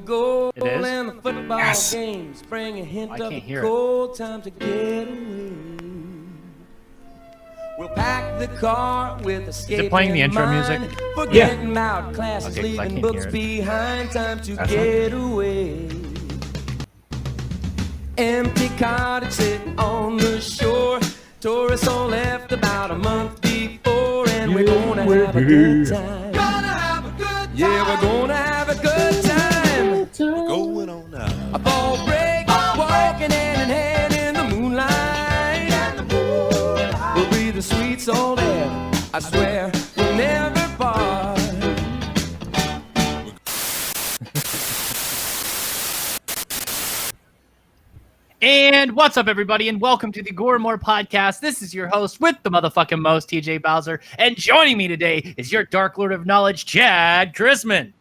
Goal It is? and the football Yes. games bring a hint I of can't a hear it. cold time to get away. We'll pack the car with escape playing the in intro mind, music? forgetting about classes, Okay, 'cause I leaving can't books hear it. behind, time to That's get away. Empty cottage sitting on the shore. Tourists all left about a month before, and we're gonna have a good time. Gonna have a good time. Yeah, we're gonna have a good time. We're going on now. A ball break, walking hand in hand in the moonlight. We'll be the sweet soul air. I swear we'll never part. And what's up, everybody, and welcome to the Gore podcast. This is your host with the motherfucking most, TJ Bowser, and joining me today is your Dark Lord of Knowledge, Chad Chrisman.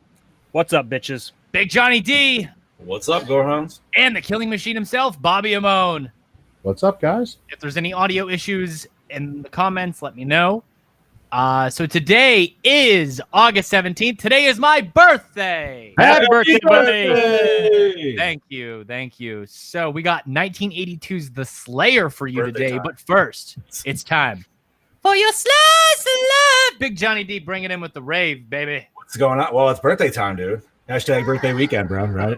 What's up, bitches? Big Johnny D, What's up, Gorehounds? and the Killing Machine himself, Bobby Amone. What's up, guys? If there's any audio issues in the comments, let me know. So today is August 17th. Today is my birthday. Happy birthday, buddy! Hey! Thank you. So we got 1982's The Slayer for you Birthday today, time. but first, it's time for your slice of life. Big Johnny D, bring it in with the rave, baby. What's going on? Well, it's birthday time, dude. Hashtag birthday weekend, bro, right?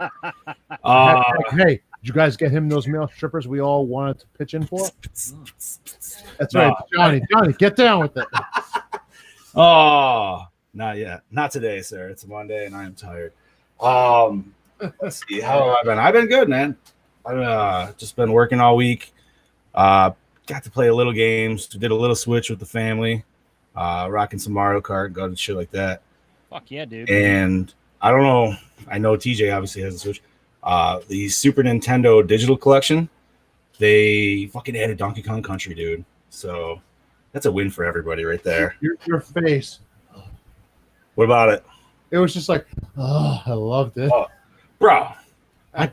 Hey, did you guys get him those male strippers we all wanted to pitch in for? That's No. right, Johnny, get down with it. Oh, not yet. Not today, sir. It's a Monday and I am tired. Let's see. How have I been? I've been good, man. I've just been working all week. Got to play a little games. Did a little switch with the family. Rocking some Mario Kart, got and shit like that. Fuck yeah, dude. And I don't know. I know TJ obviously has a Switch. The Super Nintendo Digital Collection, they fucking added Donkey Kong Country, dude. So that's a win for everybody right there. Your face. What about it, It was just like, oh, I loved it. Oh, bro? All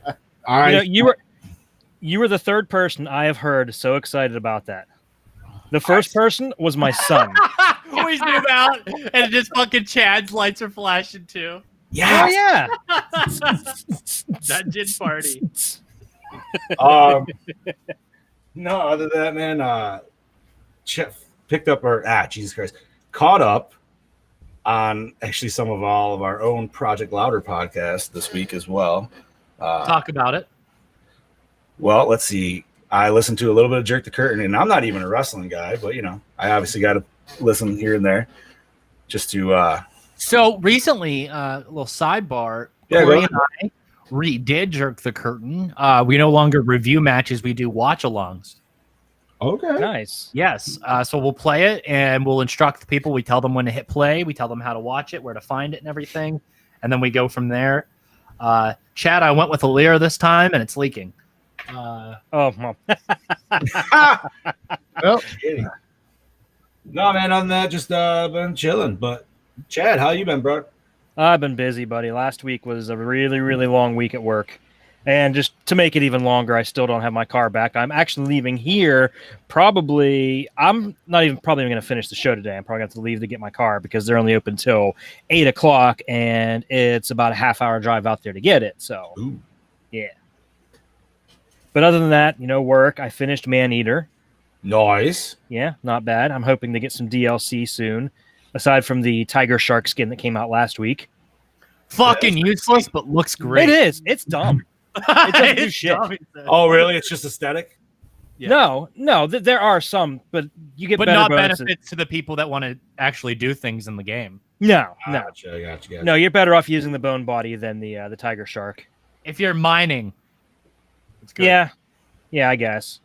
right. You were the third person I have heard so excited about that. The first person was my son. We zoom out, and just fucking Chad's lights are flashing too. Yeah. Oh yeah. Dungeon party. No, other than that, man, picked up Jesus Christ, caught up on actually some of all of our own Project Louder podcast this week as well. Talk about it. Well, let's see. I listened to a little bit of Jerk the Curtain, and I'm not even a wrestling guy, but I obviously got to listen here and there just to. So recently, a little sidebar. Yeah, Corey go and I redid Jerk the Curtain. We no longer review matches; we do watch-alongs. Okay. Nice. Yes. So we'll play it, and we'll instruct the people. We tell them when to hit play. We tell them how to watch it, where to find it, and everything. And then we go from there. Chad, I went with a Lear this time, and it's leaking. Oh, well. Well, No, man. Other than that, just been chilling. But Chad, how you been, bro? I've been busy, buddy. Last week was a really, really long week at work. And just to make it even longer, I still don't have my car back. I'm actually leaving here. I'm not even probably going to finish the show today. I'm probably going to have to leave to get my car because they're only open till 8 o'clock, and it's about a half-hour drive out there to get it. So, Ooh. yeah. But other than that, work. I finished Maneater. Nice. Yeah, not bad. I'm hoping to get some DLC soon, aside from the tiger shark skin that came out last week. Fucking useless, but looks great. It is. It's dumb. It doesn't do shit. Oh, really? It's just aesthetic? Yeah. No, there are some, but you get But better not bonuses. benefits to the people that want to actually do things in the game. No. Gotcha. No, you're better off using the bone body than the tiger shark. If you're mining, it's good. Yeah, I guess.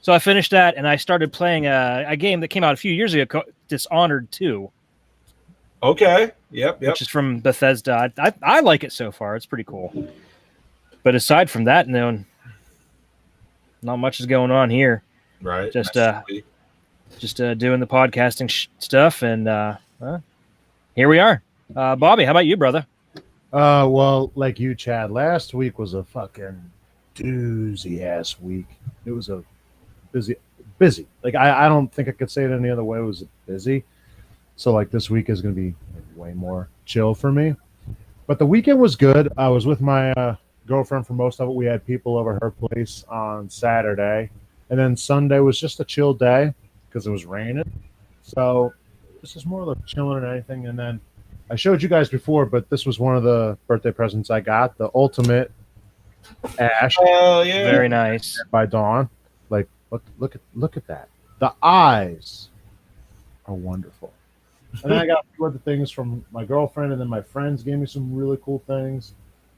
So I finished that, and I started playing a game that came out a few years ago, Dishonored 2, Okay. Yep. which is from Bethesda. I like it so far. It's pretty cool. But aside from that, no, not much is going on here. Right. Just Nice. doing the podcasting stuff, and here we are. Bobby, how about you, brother? well, like you, Chad, last week was a fucking doozy ass week. It was a busy. Like I don't think I could say it any other way. It was busy. So like this week is going to be way more chill for me. But the weekend was good. I was with my girlfriend for most of it. We had people over her place on Saturday. And then Sunday was just a chill day because it was raining. So this is more like chilling than anything. And then I showed you guys before, but this was one of the birthday presents I got, the ultimate Ash. Oh yeah, Very nice. By Dawn. Like look at that. The eyes are wonderful. And then I got a few other things from my girlfriend, and then my friends gave me some really cool things.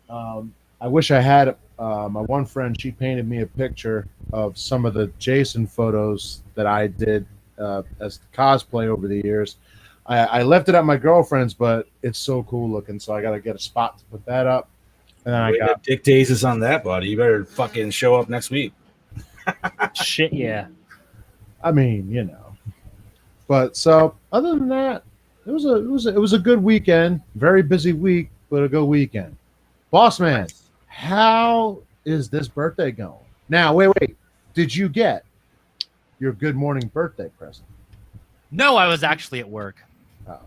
I wish I had my one friend. She painted me a picture of some of the Jason photos that I did as cosplay over the years. I left it at my girlfriend's, but it's so cool looking, so I got to get a spot to put that up. And then I got Dick Days on that, buddy. You better fucking show up next week. Shit, yeah. I mean, you know. But so other than that, it was a good weekend. Very busy week, but a good weekend. Boss man, how is this birthday going? Now, wait. Did you get your good morning birthday present? No, I was actually at work. Oh.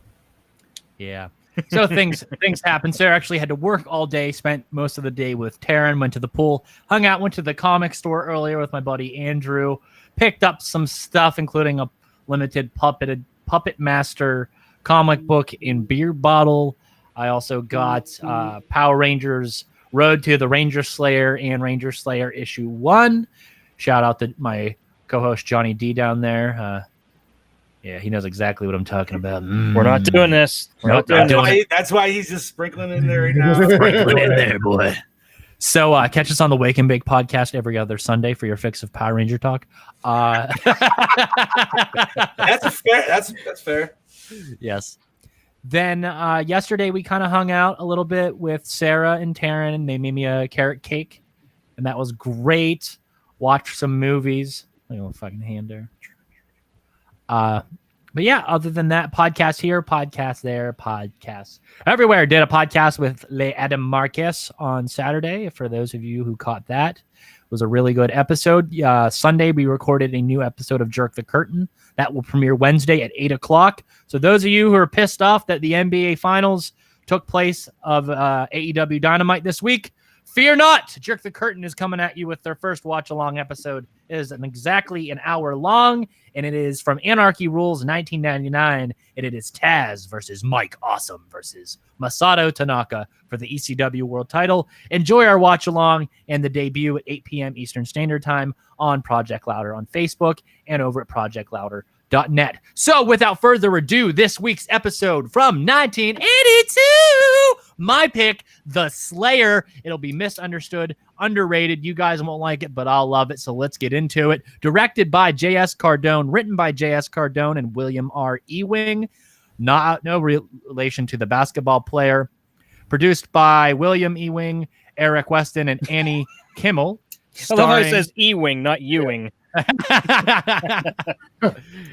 Yeah. So things happened. Sarah actually had to work all day, spent most of the day with Taryn, went to the pool, hung out, went to the comic store earlier with my buddy Andrew, picked up some stuff, including a limited Puppet Master comic book in beer bottle. I also got Power Rangers Road to the Ranger Slayer and Ranger Slayer issue 1. Shout out to my co-host Johnny D down there. Yeah, he knows exactly what I'm talking about. We're not doing this. That's why he's just sprinkling in there right now. Sprinkling in there, boy. So catch us on the Wake and Bake podcast every other Sunday for your fix of Power Ranger talk. That's fair. That's fair. Yes. Then yesterday we kind of hung out a little bit with Sarah and Taryn, and they made me a carrot cake, and that was great. Watched some movies. I got a fucking hand there. But yeah, other than that, podcast here, podcast there, podcast everywhere. Did a podcast with Le Adam Marquez on Saturday. For those of you who caught that, it was a really good episode. Sunday, we recorded a new episode of Jerk the Curtain. That will premiere Wednesday at 8:00. So those of you who are pissed off that the NBA Finals took place of AEW Dynamite this week, fear not. Jerk the Curtain is coming at you with their first watch-along episode. It is exactly an hour long, and it is from Anarchy Rules 1999, and it is Taz versus Mike Awesome versus Masato Tanaka for the ECW World Title. Enjoy our watch-along and the debut at 8 p.m. Eastern Standard Time on Project Louder on Facebook and over at projectlouder.net. So without further ado, this week's episode from 1982, my pick, The Slayer. It'll be misunderstood, underrated. You guys won't like it, but I'll love it. So let's get into it. Directed by J.S. Cardone, written by J.S. Cardone and William R. Ewing. No relation to the basketball player. Produced by William Ewing, Eric Weston, and Annie Kimmel. I love how it says Ewing, not Ewing.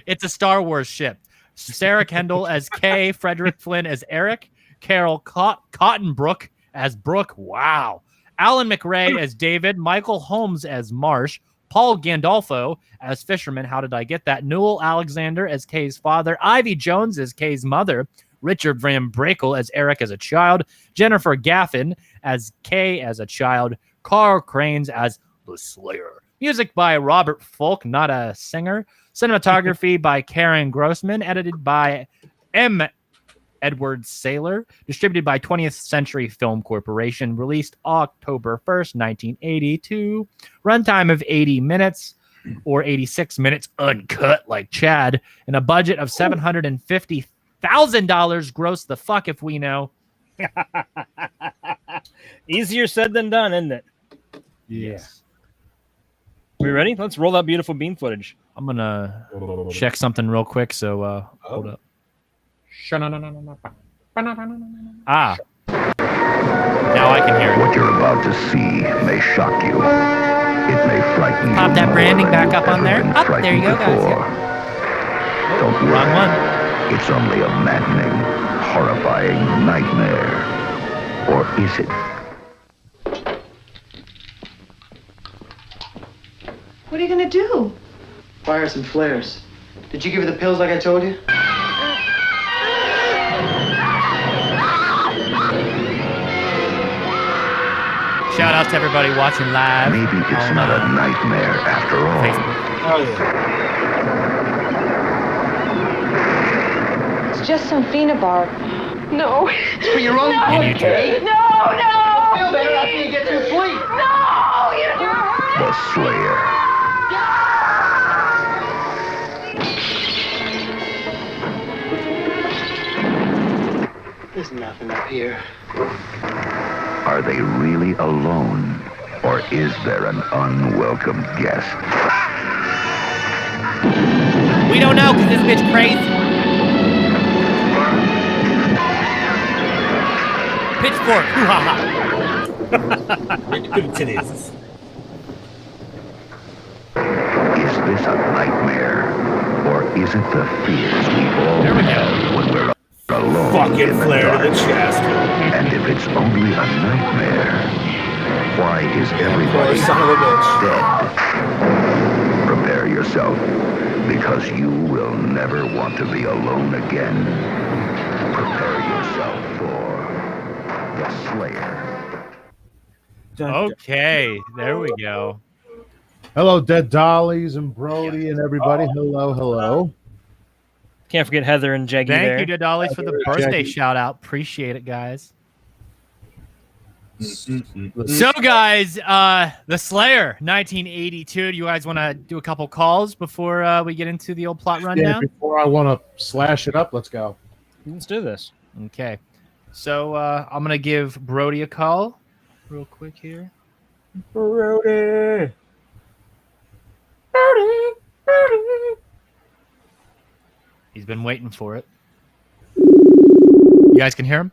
It's a Star Wars ship. Sarah Kendall as Kay, Frederick Flynn as Eric, Carol Cottonbrook as Brooke. Wow. Alan McRae as David, Michael Holmes as Marsh, Paul Gandolfo as Fisherman. How did I get that? Newell Alexander as Kay's father, Ivy Jones as Kay's mother, Richard Van Brakel as Eric as a child, Jennifer Gaffin as Kay as a child, Carl Cranes as the Slayer. Music by Robert Folk, not a singer. Cinematography by Karen Grossman. Edited by M. Edward Saylor. Distributed by 20th Century Film Corporation. Released October 1st, 1982. Runtime of 80 minutes or 86 minutes uncut like Chad. And a budget of $750,000. Gross the fuck if we know. Easier said than done, isn't it? Yes. We ready? Let's roll that beautiful bean footage. I'm going to check something real quick, so hold up. Ah. Now I can hear it. What you're about to see may shock you. It may frighten you. Pop that branding back up on there. Up, There you go, guys. Don't worry. Wrong one. It's only a maddening, horrifying nightmare. Or is it? What are you gonna do? Fire some flares. Did you give her the pills like I told you? Shout out to everybody watching live. Maybe it's not a nightmare after all. Facebook. Oh yeah. It's just some phenobarb. No. It's for your own And good, you too. Kay. No, no. Feel better after you get some sleep. No, you don't. The Slayer. There's nothing up here. Are they really alone? Or is there an unwelcome guest? We don't know because this bitch crazy. Pitchfork. Hoo-ha-ha. Good titties. Is this a nightmare? Or is it the fears we all There we go. have when we're alone Fucking in the flare to the dark? chest. And if it's only a nightmare, why is Poor everybody son of a bitch. dead? Prepare yourself, because you will never want to be alone again. Prepare yourself for the Slayer. Okay, there we go. Hello, Dead Dollies and Brody and everybody. Hello, hello. Can't forget Heather and Jaggy Thank there. you to Dolly for the Jackie. birthday shout out. Appreciate it, guys. Mm-hmm. So, guys, The Slayer, 1982. Do you guys want to do a couple calls before we get into the old plot Yeah, rundown? before I want to slash it up, let's go. Let's do this. Okay. So, I'm going to give Brody a call real quick here. Brody. He's been waiting for it. You guys can hear him?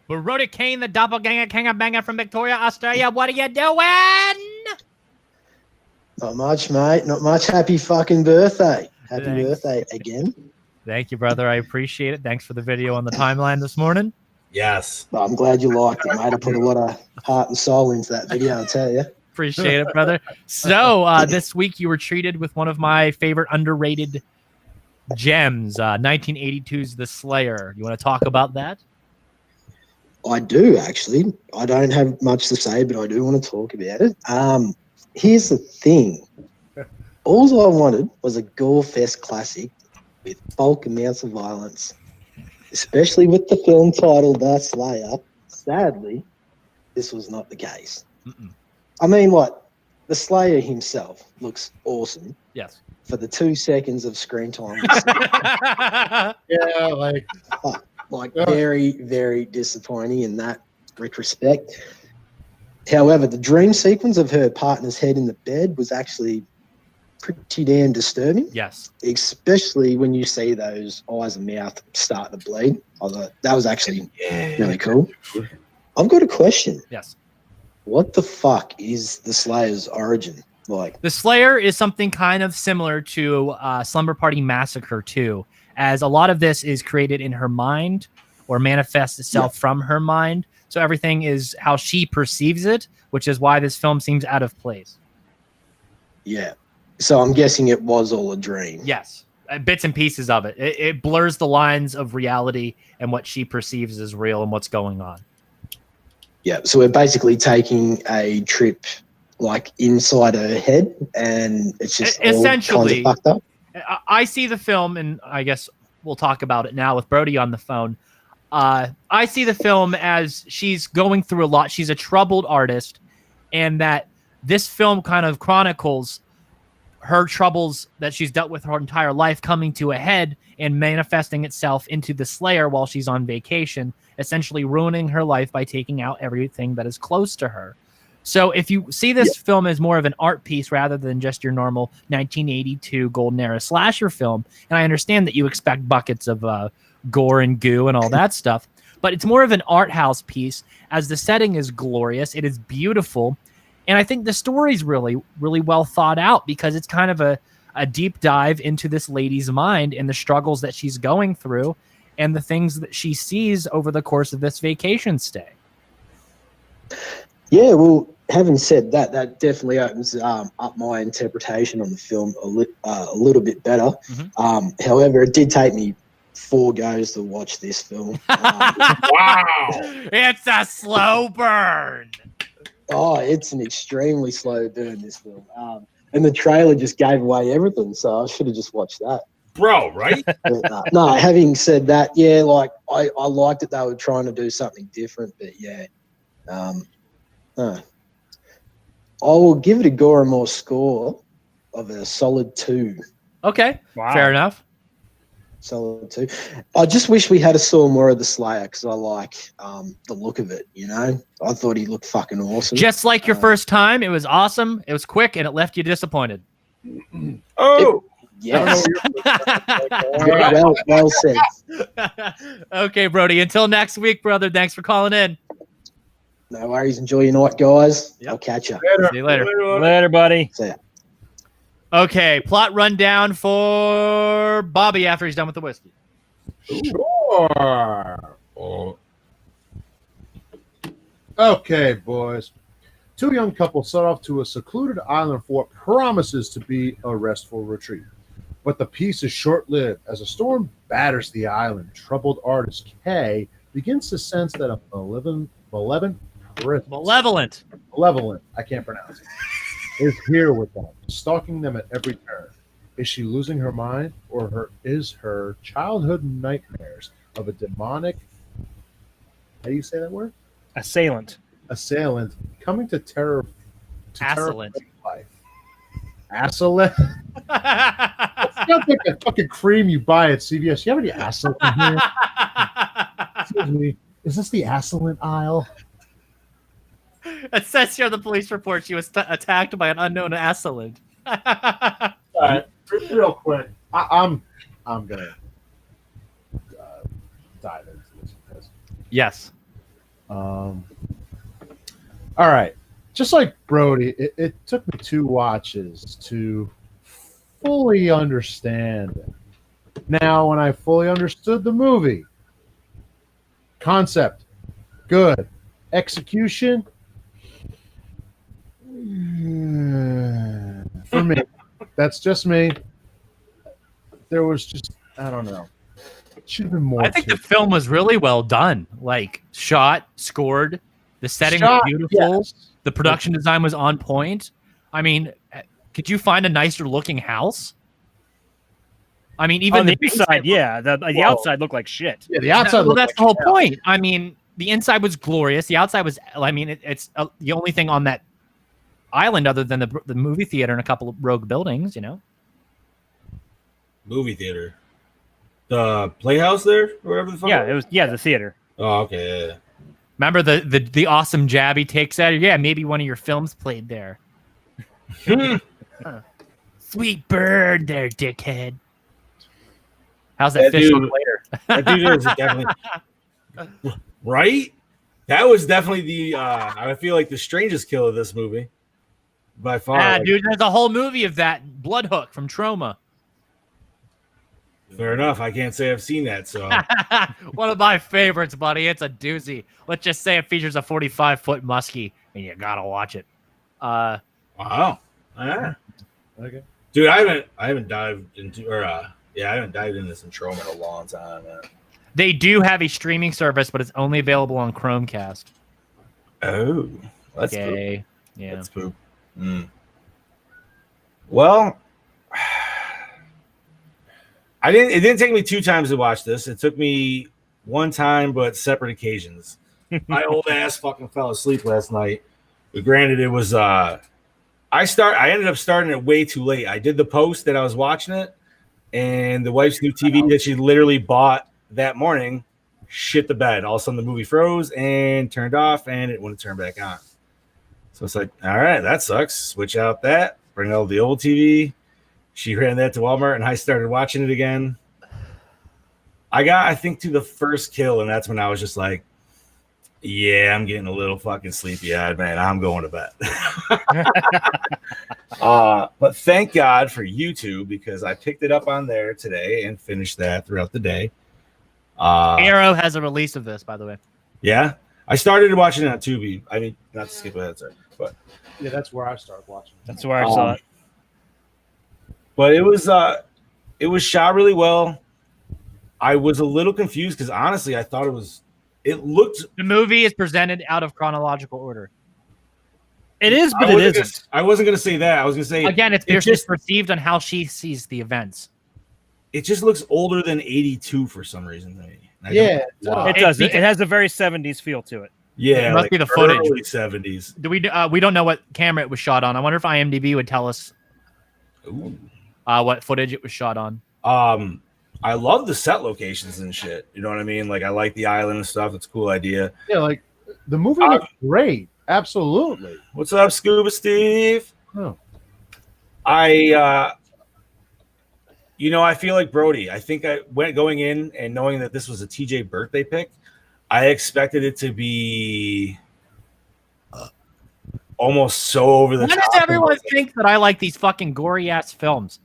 Brody Kane, the doppelganger banger from Victoria, Australia. What are you doing? Not much, mate. Not much. Happy fucking birthday. Happy Thanks. birthday again. Thank you, brother. I appreciate it. Thanks for the video on the timeline this morning. Yes. Well, I'm glad you liked it, mate. I put a lot of heart and soul into that video, I'll tell you. Appreciate it, brother. So this week you were treated with one of my favorite underrated gems, 1982's The Slayer. You want to talk about that? I do, actually. I don't have much to say, but I do want to talk about it. Here's the thing. All I wanted was a Gore Fest classic with bulk amounts of violence, especially with the film titled The Slayer. Sadly, this was not the case. I mean, what? The Slayer himself looks awesome Yes. for the 2 seconds of screen time. Yeah, like Very, very disappointing in that retrospect. However, the dream sequence of her partner's head in the bed was actually pretty damn disturbing. Yes. Especially when you see those eyes and mouth start to bleed. I thought that was actually really cool. I've got a question. Yes. What the fuck is the Slayer's origin? Like, The Slayer is something kind of similar to Slumber Party Massacre 2, as a lot of this is created in her mind or manifests itself from her mind. So everything is how she perceives it, which is why this film seems out of place. yeah. So I'm guessing it was all a dream. Yes. Bits and pieces of it. It blurs the lines of reality and what she perceives as real and what's going on. Yeah. So we're basically taking a trip like inside her head, and it's just Essentially. all kinds of fucked up. I see the film, and I guess we'll talk about it now with Brody on the phone. I see the film as she's going through a lot. She's a troubled artist, and that this film kind of chronicles her troubles that she's dealt with her entire life coming to a head and manifesting itself into the Slayer while she's on vacation, essentially ruining her life by taking out everything that is close to her. So if you see this film as more of an art piece rather than just your normal 1982 golden era slasher film, and I understand that you expect buckets of gore and goo and all that stuff, but it's more of an art house piece, as the setting is glorious, it is beautiful, and I think the story's really, really well thought out, because it's kind of a deep dive into this lady's mind and the struggles that she's going through and the things that she sees over the course of this vacation stay. Yeah, well, having said that, that definitely opens up my interpretation on the film a little bit better. However, it did take me 4 goes to watch this film. Wow. It's a slow burn. Oh, it's an extremely slow burn, this film. And the trailer just gave away everything, so I should have just watched that. Bro, right? But, no, having said that, yeah, like I liked that they were trying to do something different, but yeah. No. I will give it a Gore more score of a solid 2. Okay, Wow. fair enough. Solid 2. I just wish we had saw more of the Slayer because I like the look of it, you know? I thought he looked fucking awesome. Just like your first time, it was awesome. It was quick, and it left you disappointed. Oh, Yes. well said. Okay, Brody. Until next week, brother. Thanks for calling in. No worries. Enjoy your night, guys. Yep. I'll catch you. See you later. Later, buddy. See ya. Okay, plot rundown for Bobby after he's done with the whiskey. Sure. Oh. Okay, boys. 2 young couples set off to a secluded island for what promises to be a restful retreat. But the peace is short-lived as a storm batters the island. Troubled artist Kay begins to sense that a malevolent, I can't pronounce it, is here with them, stalking them at every turn. Is she losing her mind, or is her childhood nightmares of a demonic, how do you say that word? Assailant. Assailant coming to terror Assailant. life. Assailant? It sounds like a fucking cream you buy at CVS. You have any assailant in here? Excuse me. Is this the assailant aisle? It says here on the police report she was attacked by an unknown assailant. All right, real quick. I'm gonna dive into this because Yes. all right. Just like Brody, it took me 2 watches to fully understand it. Now, when I fully understood the movie, concept, good. Execution, for me. That's just me. There was just, I don't know. It should have been more. I think the film was really well done. Like, shot, scored, the setting was beautiful. Yes. The production design was on point. I mean, could you find a nicer looking house? I mean, even On the inside inside, yeah. The outside looked like shit. Yeah, the outside. Well, looked that's like the whole shit. point. I mean, the inside was glorious. The outside was. I mean, it's the only thing on that island other than the movie theater and a couple of rogue buildings. You know. Movie theater. The Playhouse there, or whatever the fuck. Yeah, it was. Yeah, the theater. Oh, okay. Yeah. Remember the awesome jab he takes at her? Yeah, maybe one of your films played there. Sweet bird there, dickhead. How's that That fish dude- look later? That dude is definitely right. That was definitely the. I feel like the strangest kill of this movie, by far. Ah, Like, dude, there's a whole movie of that Bloodhook from Trauma. fair enough. I can't say I've seen that. So One of my favorites, buddy. It's a doozy. Let's just say it features a 45-foot muskie, and you gotta watch it. wow. Yeah. Okay. Dude, I haven't dived into I haven't dived into some Troma in a long time, man. They do have a streaming service, but it's only available on Chromecast. Oh, that's poop. Okay. Yeah. That's poop. Well, it didn't take me 2 times to watch this. It took me 1 time, but separate occasions. My old ass fucking fell asleep last night. But granted, it was I ended up starting it way too late. I did the post that I was watching it, and the wife's new TV that she literally bought that morning shit the bed. All of a sudden the movie froze and turned off, and it wouldn't turn back on. So it's like, all right, that sucks. Switch out that, bring out the old TV. She ran that to Walmart, and I started watching it again. I got, I think, to the first kill, and that's when I was just like, yeah, I'm getting a little fucking sleepy-eyed, man. I'm going to bed. But thank God for YouTube, because I picked it up on there today and finished that throughout the day. Arrow has a release of this, by the way. Yeah, I started watching it on Tubi. I mean, not to skip ahead, sorry, but Yeah, that's where I started watching. That's where I saw it. But it was shot really well. I was a little confused because honestly, I thought it looked. The movie is presented out of chronological order. It is, but it isn't. I wasn't going to say that. I was going to say Again, it's just perceived on how she sees the events. it just looks older than 82 for some reason to me. Yeah, It does. It has a very 70s feel to it. Yeah, It must be the footage. Early 70s. We don't know what camera it was shot on. I wonder if IMDb would tell us what footage it was shot on. I love the set locations and shit. You know what I mean? Like I like the island and stuff. It's a cool idea. Yeah, like the movie looks great. Absolutely. What's up, Scuba Steve? Oh. I feel like Brody. I think I went going in and knowing that this was a TJ birthday pick, I expected it to be almost so over the Why top. does everyone think that I like these fucking gory ass films?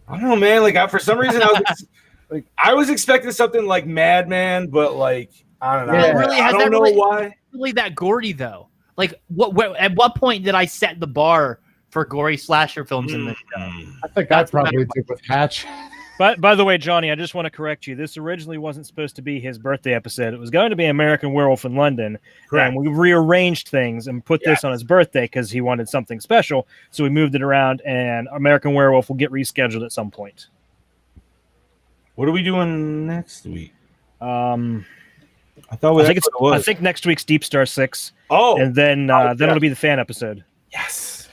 I don't know, man. Like for some reason, I was expecting something like Madman, but like I don't know. Yeah. Really, I don't know why. Really that gory though? Like at what point did I set the bar for gory slasher films in this show? I think I probably did with Hatch. By the way, Johnny, I just want to correct you. This originally wasn't supposed to be his birthday episode. It was going to be American Werewolf in London. Correct. And we rearranged things and put this on his birthday because he wanted something special. So we moved it around, and American Werewolf will get rescheduled at some point. What are we doing next week? I I think next week's Deep Star 6. Oh, and then it'll be the fan episode. Yes.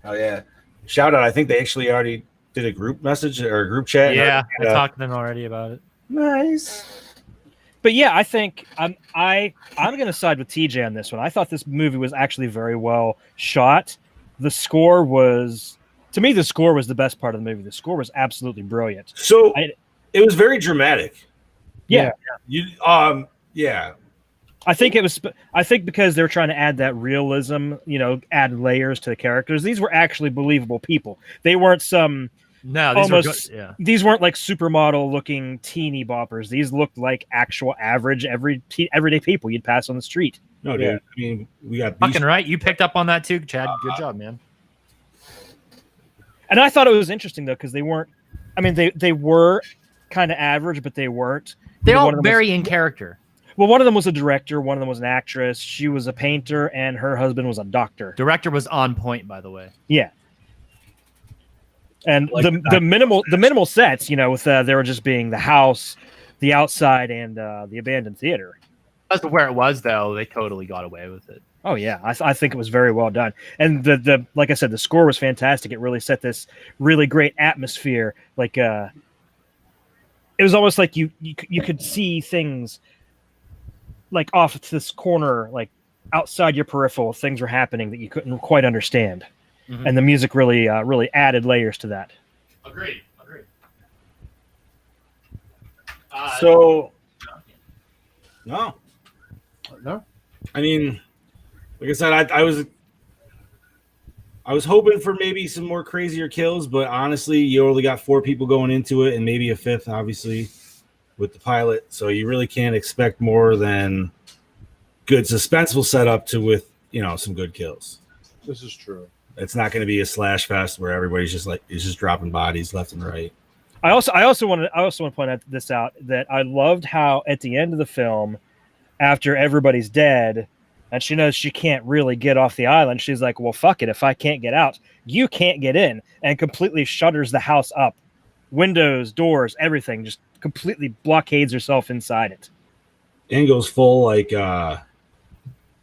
Oh yeah. Shout out. I think they actually already did a group message or a group chat. Yeah, I talked to them already about it. Nice. But yeah, I think I'm going to side with TJ on this one. I thought this movie was actually very well shot. The score was, to me, the best part of the movie. The score was absolutely brilliant. So it was very dramatic. Yeah. Yeah. I think because they were trying to add that realism, add layers to the characters. These were actually believable people. They weren't some these weren't like supermodel looking teeny boppers. These looked like actual average everyday people you'd pass on the street. No, dude. I mean, we got fucking right. You picked up on that too, Chad. Good job, man. And I thought it was interesting though because they weren't. I mean, they were kind of average, but they weren't. They're all very in character. Well, one of them was a director, one of them was an actress. She was a painter, and her husband was a doctor. Director was on point, by the way. Yeah. And like the minimal sets, with they were just being the house, the outside, and the abandoned theater. As to where it was, though, they totally got away with it. Oh yeah, I think it was very well done. And the like I said, the score was fantastic. It really set this really great atmosphere. Like it was almost like you could see things like off to this corner, like outside your peripheral, things were happening that you couldn't quite understand. Mm-hmm. And the music really added layers to that. Agreed. No. I mean, like I said, I was hoping for maybe some more crazier kills, but honestly, you only got 4 people going into it, and maybe a 5th, obviously, with the pilot. So you really can't expect more than good suspenseful setup with some good kills. This is true. It's not going to be a slash fest where everybody's just dropping bodies left and right. I also want to point out that I loved how at the end of the film, after everybody's dead, and she knows she can't really get off the island, she's like, "Well, fuck it. If I can't get out, you can't get in," and completely shutters the house up, windows, doors, everything, just completely blockades herself inside it. And goes full like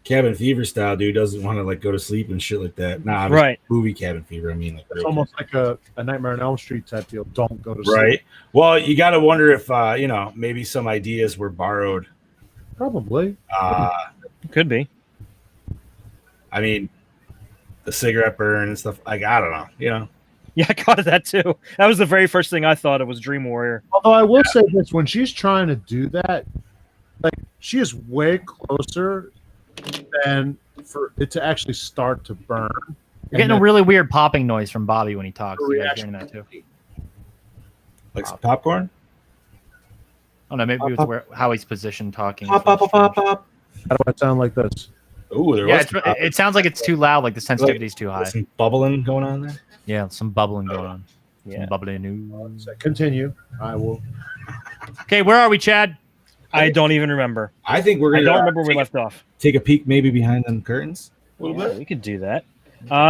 Cabin Fever style, dude. Doesn't want to like go to sleep and shit like that. Nah, right. Movie Cabin Fever. I mean, like it's almost like a Nightmare on Elm Street type deal. Don't go to sleep. Right. Well, you got to wonder if maybe some ideas were borrowed. Probably. Could be. I mean, the cigarette burn and stuff. Like I don't know. Yeah, I got that too. That was the very first thing I thought. It was Dream Warrior. Although I will say this: when she's trying to do that, like she is way closer than for it to actually start to burn. You're getting a really weird popping noise from Bobby when he talks. You guys hearing that too? Like some popcorn? Oh no, maybe it was how he's positioned talking. Pop. How do I sound like this? Ooh, it sounds like it's too loud. Like the sensitivity is too high. Some bubbling going on there. Yeah, some bubbling going on. Yeah. Bubbly news. Continue. I will. Okay, where are we, Chad? I don't even remember. I think we're I gonna don't remember where we left off. take a peek maybe behind them curtains a little Yeah, bit. we could do that.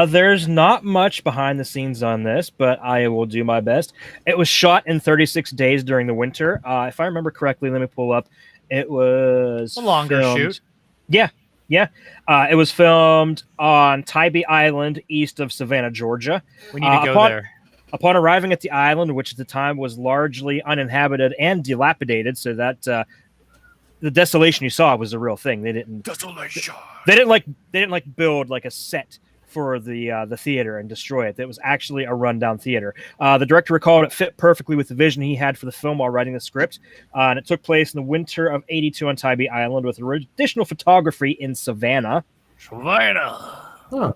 There's not much behind the scenes on this, but I will do my best. It was shot in 36 days during the winter. If I remember correctly, let me pull up. It was A longer filmed- shoot. Yeah. It was filmed on Tybee Island, east of Savannah, Georgia. We need to go upon- there. Upon arriving at the island, which at the time was largely uninhabited and dilapidated, so that the desolation you saw was a real thing. They didn't build like a set for the theater and destroy it. It was actually a rundown theater. The director recalled it fit perfectly with the vision he had for the film while writing the script, and it took place in the winter of '82 on Tybee Island with additional photography in Savannah.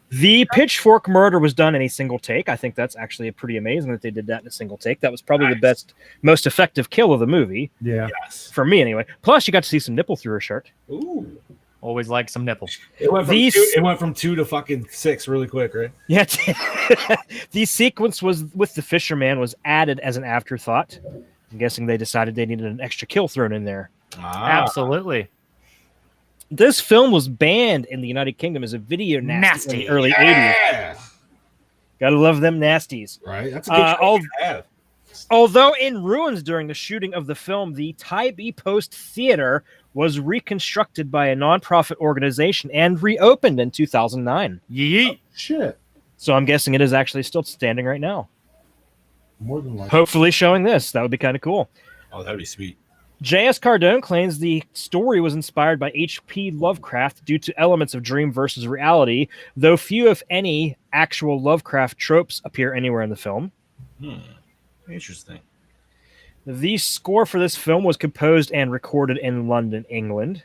The pitchfork murder was done in a single take. I think that's actually pretty amazing that they did that in a single take. That was probably the best, most effective kill of the movie. Yeah. Yes. For me, anyway. Plus, you got to see some nipple through her shirt. Ooh. Always like some nipple. It went from These- it went from 2 to fucking 6 really quick, right? Yeah. The sequence was with the fisherman was added as an afterthought. I'm guessing they decided they needed an extra kill thrown in there. Absolutely. This film was banned in the United Kingdom as a video nasty in the early 80s. Yeah. Gotta love them nasties. Right. That's a good show to have. Although in ruins during the shooting of the film, the Tybee Post Theater was reconstructed by a nonprofit organization and reopened in 2009. Yeet. Shit. So I'm guessing it is actually still standing right now. More than likely. Hopefully showing this. That would be kind of cool. Oh, that'd be sweet. J.S. Cardone claims the story was inspired by H.P. Lovecraft due to elements of dream versus reality, though few, if any, actual Lovecraft tropes appear anywhere in the film. Interesting. The score for this film was composed and recorded in London, England.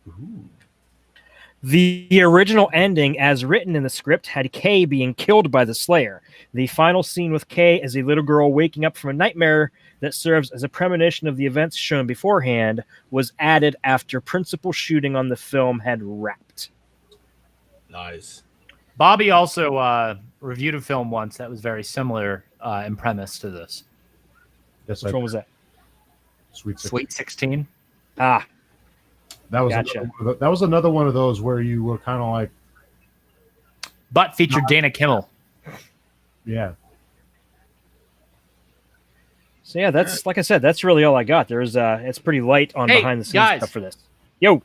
Ooh. The original ending, as written in the script, had Kay being killed by the Slayer. The final scene with Kay as a little girl waking up from a nightmare that serves as a premonition of the events shown beforehand was added after principal shooting on the film had wrapped. Nice. Bobby also reviewed a film once that was very similar in premise to this. Yes, Which one was that? Sweet. Sweet 16. Ah, That was Gotcha. that was another one of those where you were kind of like, But featured Dana Kimmel. yeah. so yeah, that's like I said, that's really all I got. There's it's pretty light on Hey, behind the scenes guys. stuff for this. Yo,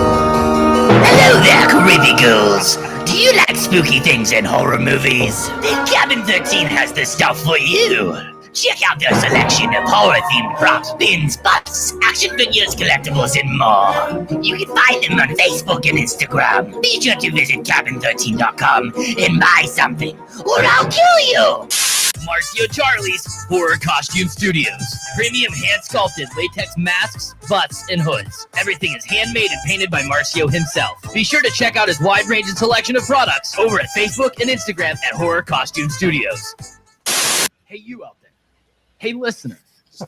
Hello there, creepy ghouls. Do you like spooky things and horror movies? Then Cabin 13 has the stuff for you. Check out their selection of horror-themed props, pins, busts, action figures, collectibles, and more. You can find them on Facebook and Instagram. Be sure to visit cabin13.com and buy something, or I'll kill you! Marcio Charlie's Horror Costume Studios. Premium hand-sculpted latex masks, butts, and hoods. Everything is handmade and painted by Marcio himself. Be sure to check out his wide range and selection of products over at Facebook and Instagram at Horror Costume Studios. Hey, you out there. Hey, listener.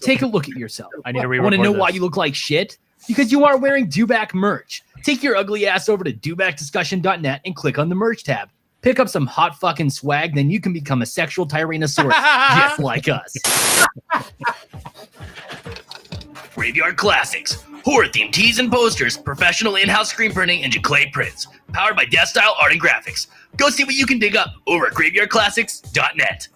Take a look at yourself. I need to Want to re-record know this. why you look like shit? Because you aren't wearing Dewback merch. Take your ugly ass over to dewbackdiscussion.net and click on the merch tab. Pick up some hot fucking swag, then you can become a sexual tyrannosaurus just like us. Graveyard Classics. Horror-themed tees and posters, professional in-house screen printing, and Jaclay prints. Powered by Death Style Art and Graphics. Go see what you can dig up over at graveyardclassics.net.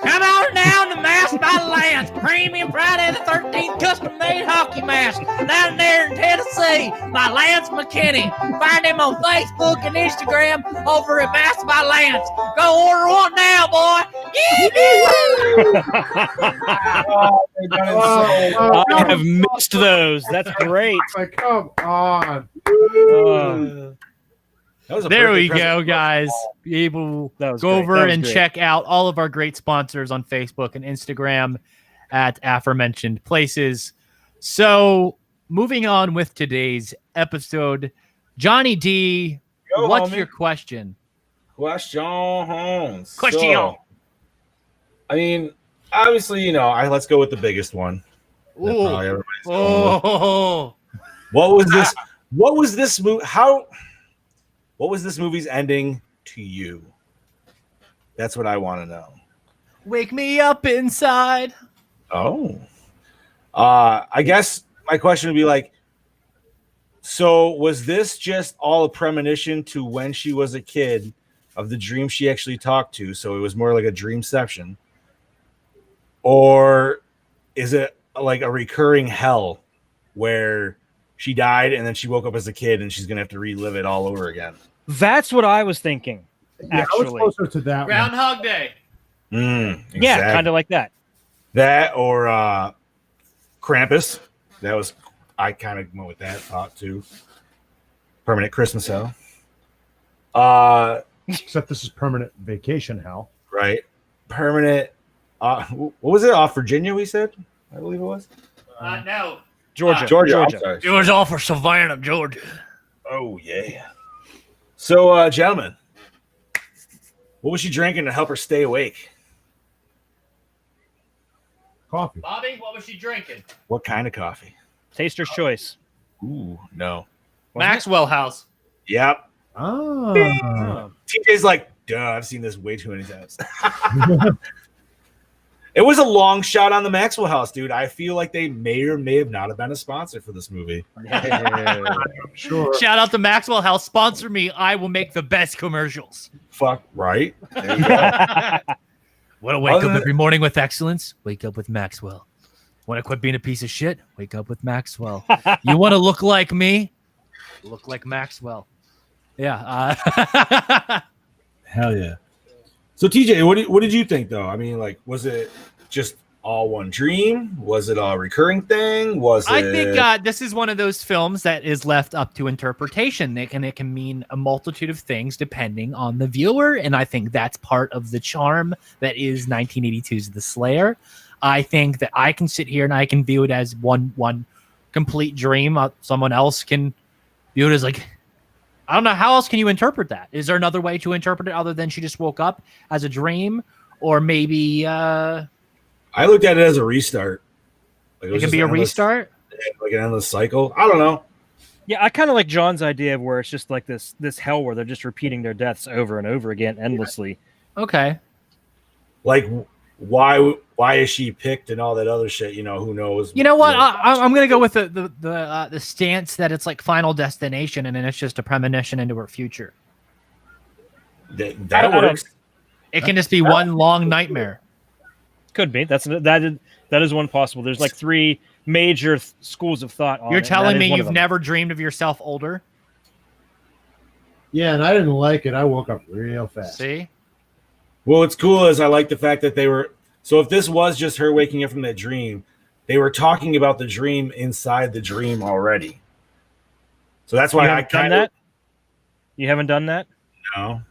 Come on down to Mask by Lance, premium Friday the 13th custom-made hockey mask down there in Tennessee by Lance McKinney. Find him on Facebook and Instagram over at Mask by Lance. Go order one now, boy. I have missed those. That's great. Like, come on. That was a There birthday we present. go, guys. Be able That to was go great. over That was and great. check out all of our great sponsors on Facebook and Instagram at aforementioned places. So, moving on with today's episode, Johnny D, Yo, what's homie. your question? Questions. Question. So, I mean, obviously, let's go with the biggest one. That Ooh. probably everybody's going with. Oh, What was this? What was this movie? What was this movie's ending to you? That's what I want to know. Wake me up inside. Oh. I guess my question would be like, so was this just all a premonition to when she was a kid of the dream she actually talked to? So it was more like a dreamception. Or is it like a recurring hell where she died and then she woke up as a kid and she's going to have to relive it all over again? That's what I was thinking. Yeah, I was Actually, closer to that one. Groundhog Day. Exactly. yeah, kind of like that. That or Krampus. That was, I kind of went with that thought too. Permanent Christmas hell. Except this is permanent vacation hell. Right. Permanent. What was it? Off Virginia, we said? I believe it was. No. Georgia. I'm sorry. It was all for Savannah, Georgia. Oh, yeah. So, gentlemen, what was she drinking to help her stay awake? Coffee. Bobby, what was she drinking? What kind of coffee? Taster's choice. Ooh, no. Maxwell House. Yep. Oh. TJ's like, duh, I've seen this way too many times. It was a long shot on the Maxwell House, dude. I feel like they may or may have not have been a sponsor for this movie. Sure. Shout out to Maxwell House. Sponsor me. I will make the best commercials. Fuck, right? There you go. Want to wake up every morning with excellence? Wake up with Maxwell. Want to quit being a piece of shit? Wake up with Maxwell. You want to look like me? Look like Maxwell. Yeah. Hell yeah. So TJ, what did you think though? I mean, like, was it just all one dream? Was it a recurring thing? I think this is one of those films that is left up to interpretation. It can mean a multitude of things depending on the viewer, and I think that's part of the charm that is 1982's The Slayer. I think that I can sit here and I can view it as one complete dream. Someone else can view it as like, I don't know. How else can you interpret that? Is there another way to interpret it other than she just woke up as a dream? Or maybe I looked at it as a restart. Like it can be a restart? Like an endless cycle. I don't know. Yeah, I kind of like John's idea of where it's just like this hell where they're just repeating their deaths over and over again endlessly. Okay. Like, why is she picked and all that other shit? You know, who knows? You know what? I'm gonna go with the stance that it's like Final Destination, and then it's just a premonition into her future. That works. It can just be one long nightmare. Could be. That is one possible. There's like three major schools of thought on You're it, telling and that is me one of you've them. never dreamed of yourself older? Yeah, and I didn't like it. I woke up real fast. See? Well, what's cool is I like the fact that they were. So if this was just her waking up from that dream, they were talking about the dream inside the dream already. So that's why I kind of. You haven't done that? No.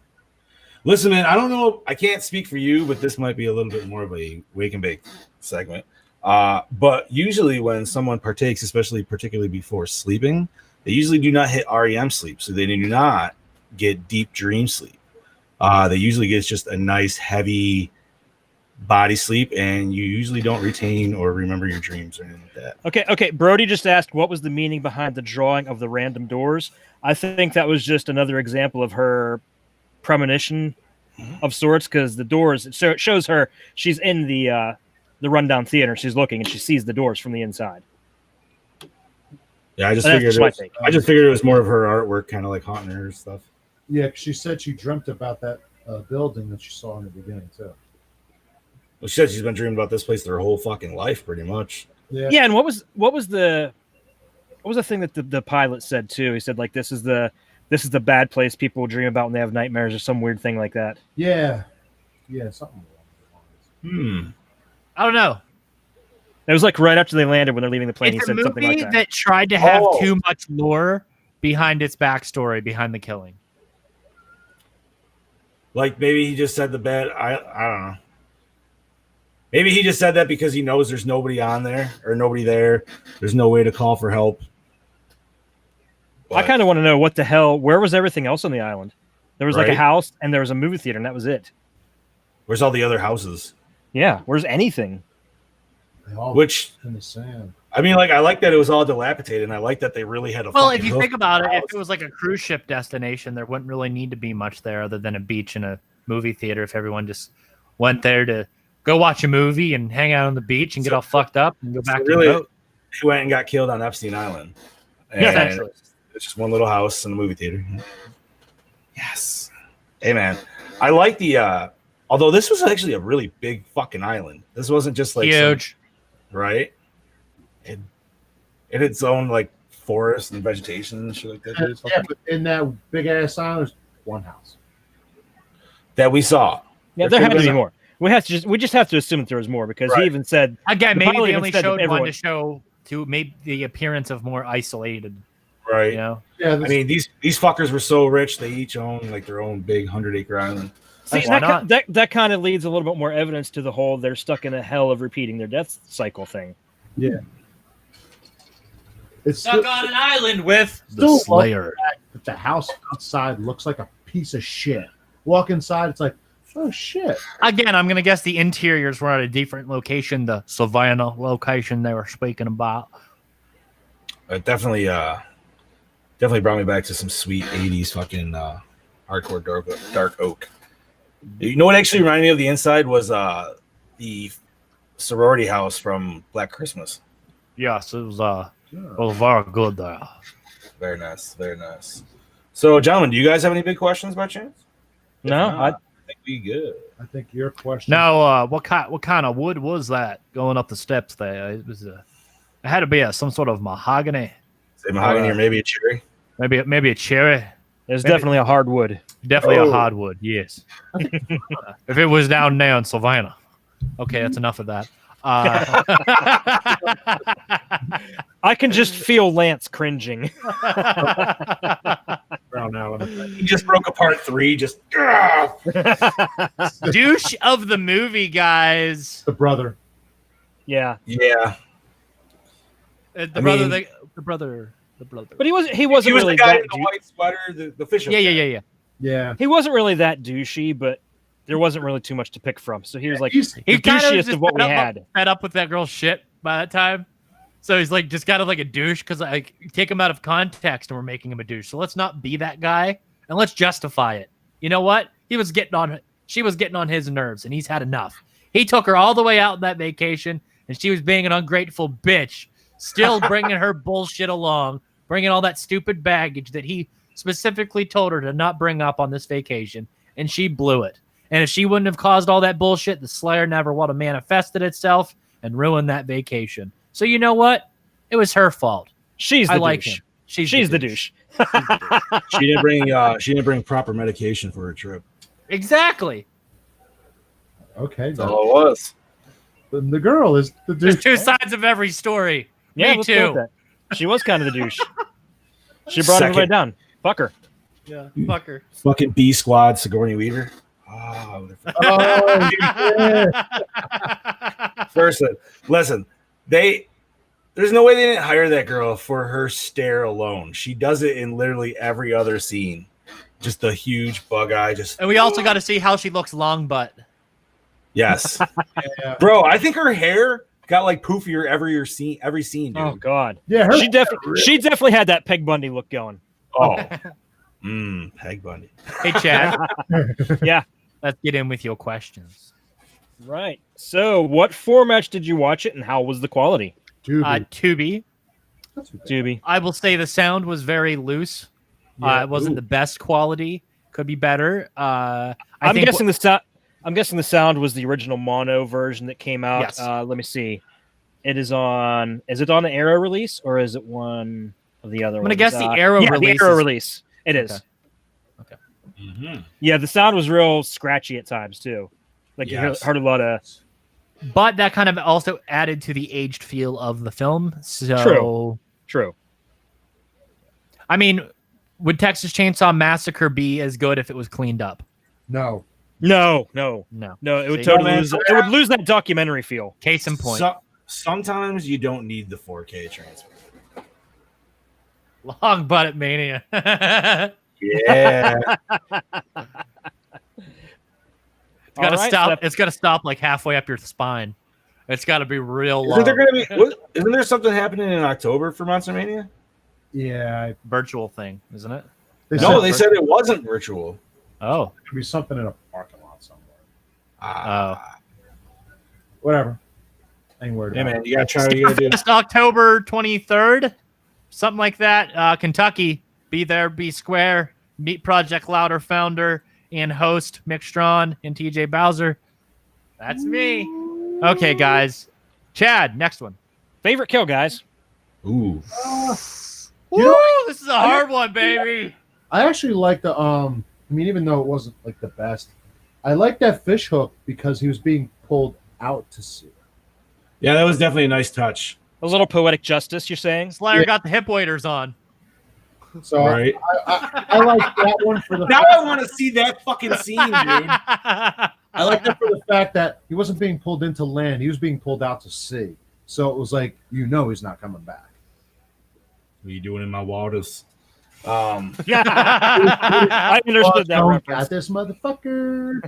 Listen, man, I don't know. I can't speak for you, but this might be a little bit more of a wake and bake segment. But usually when someone partakes, particularly before sleeping, they usually do not hit REM sleep. So they do not get deep dream sleep. They usually get just a nice, heavy body sleep, and you usually don't retain or remember your dreams or anything like that. Okay. Brody just asked what was the meaning behind the drawing of the random doors. I think that was just another example of her premonition of sorts, because the doors, so it shows her she's in the rundown theater, she's looking and she sees the doors from the inside. Yeah, I just figured it was more of her artwork, kind of like haunting her stuff. Yeah, she said she dreamt about that building that she saw in the beginning too. Well, she said she's been dreaming about this place their whole fucking life, pretty much. Yeah. And what was the thing that the pilot said too? He said like this is the bad place people dream about when they have nightmares, or some weird thing like that. Yeah, something. I don't know. It was like right after they landed when they're leaving the plane. It's He said a something movie like that. tried to have too much lore behind its backstory, behind the killing. Like maybe he just said the bad. I don't know. Maybe he just said that because he knows there's nobody on there or nobody there. There's no way to call for help. But I kind of want to know what the hell. Where was everything else on the island? There was like a Right. house and there was a movie theater, and that was it. where's all the other houses? Yeah, where's anything? They all Which in the sand. I mean, like, I like that it was all dilapidated, and I like that they really had a. Well, fucking if you hoof think about it, house. if it was like a cruise ship destination, there wouldn't really need to be much there other than a beach and a movie theater. If everyone just went there to go watch a movie and hang out on the beach and get all fucked up and go back to the boat. He went and got killed on Epstein Island. And Yeah, essentially. it's just one little house and a movie theater. Yes. Hey, man. I like the. Although this was actually a really big fucking island. This wasn't just like Huge. right? It had its own like forest and vegetation and shit like that. dude. It's Yeah, fucking- but in that big ass island, there's one house. That we saw. Yeah, there had to be more. We just have to assume that there was more because he even said Again, the maybe pilot they even only said that showed one everyone- to show to make the appearance of more isolated. Right. You know? Yeah, I mean, these fuckers were so rich, they each own like their own big 100-acre island. See, Why not? that kind of leads a little bit more evidence to the whole they're stuck in a hell of repeating their death cycle thing. yeah. It's Stuck on an island with the still Slayer. that the house outside looks like a piece of shit. Walk inside, it's like, oh shit. Again, I'm gonna guess the interiors were at a different location, the Savannah location they were speaking about. It definitely brought me back to some sweet 80s fucking hardcore dark oak. You know what actually reminded me of the inside was the sorority house from Black Christmas. Yes, it was very good there. Very nice, very nice. So, gentlemen, do you guys have any big questions by chance? If No, not, I think we good. I think your question. Now, what kind of wood was that going up the steps there? It was it had to be some sort of mahogany, Say mahogany or maybe a cherry. maybe a cherry. it's definitely a hardwood. Definitely a hardwood, yes. If it was down there in Savannah. Okay, that's enough of that. I can just feel Lance cringing. Brown Allen. He just broke apart 3. Just Douche of the movie, guys. The brother. Yeah, yeah. The I brother, mean- the brother. but he wasn't He was really the guy that. in the white sweater, the official. Yeah. Yeah. He wasn't really that douchey, but there wasn't really too much to pick from. So he was like He's- the He kind of douchiest just of what we had. fed up with that girl's shit by that time. So he's like just kind of like a douche because like take him out of context and we're making him a douche. So let's not be that guy and let's justify it. You know what? She was getting on his nerves and he's had enough. He took her all the way out on that vacation and she was being an ungrateful bitch, still bringing her bullshit along, bringing all that stupid baggage that he specifically told her to not bring up on this vacation, and she blew it. And if she wouldn't have caused all that bullshit, the Slayer never would have manifested itself and ruined that vacation. So you know what? It was her fault. She's the I douche. like him. She's the douche. She didn't bring proper medication for her trip. Exactly. Okay. That's all it was. Then the girl is the There's dude. two sides of every story. Yeah, Me let's go with too. that. She was kind of the douche. She brought Second. everybody down. Fuck her. Yeah, fucker. Fucking B Squad, Sigourney Weaver. Oh, Oh, yeah. first, listen, there's no way they didn't hire that girl for her stare alone. She does it in literally every other scene. Just the huge bug eye. Just And we also got to see how she looks long butt. yes, Yeah. bro. I think her hair got like poofier every scene, dude. Oh God. Yeah, her, She definitely had that Peg Bundy look going. Oh, Peg Bundy. Hey, Chad. Yeah. Let's get in with your questions. Right. So, what format did you watch it, and how was the quality? Tubi. Tubi. Tubi. I will say the sound was very loose. Yeah. It wasn't the best quality. Could be better. I'm think guessing the sound was the original mono version that came out. Yes. Let me see. Is it on the Arrow release or is it one of the other I'm ones? gonna guess the Arrow yeah, release the Arrow is- release. It is. Okay. Mm-hmm. Yeah, the sound was real scratchy at times too. Like Yes. you heard a lot of But that kind of also added to the aged feel of the film. So True. I mean, would Texas Chainsaw Massacre be as good if it was cleaned up? No. No. No. It would See? totally Man, lose. It would lose that documentary feel. Case in point. Sometimes you don't need the 4K transfer. Long butt mania. Yeah. It's gotta All right, stop. so It's gotta stop like halfway up your spine. It's gotta be real Isn't long. there gonna be Isn't there something happening in October for Monster Mania? Yeah, Virtual thing, isn't it? They said it wasn't virtual. Oh. It could be something in a parking lot somewhere. Whatever. Ain't worried Yeah, about man, you gotta try what you gotta do. Just October 23rd, something like that. Kentucky. Be there, be square. Meet Project Louder founder and host Mick Strawn and TJ Bowser. That's me. Okay, guys. Chad, next one. Favorite kill, guys. Ooh. Woo, this is a hard one, baby. I actually like the I mean, even though it wasn't like the best, I like that fish hook because he was being pulled out to sea. Yeah, that was definitely a nice touch. A little poetic justice, you're saying? Slayer got the hip waders on. So Right. I like that one for the Now fact, I want to see that fucking scene, dude. I like that for the fact that he wasn't being pulled into land; he was being pulled out to sea. So it was like he's not coming back. What are you doing in my waters? I understood that Don't reference. got this motherfucker.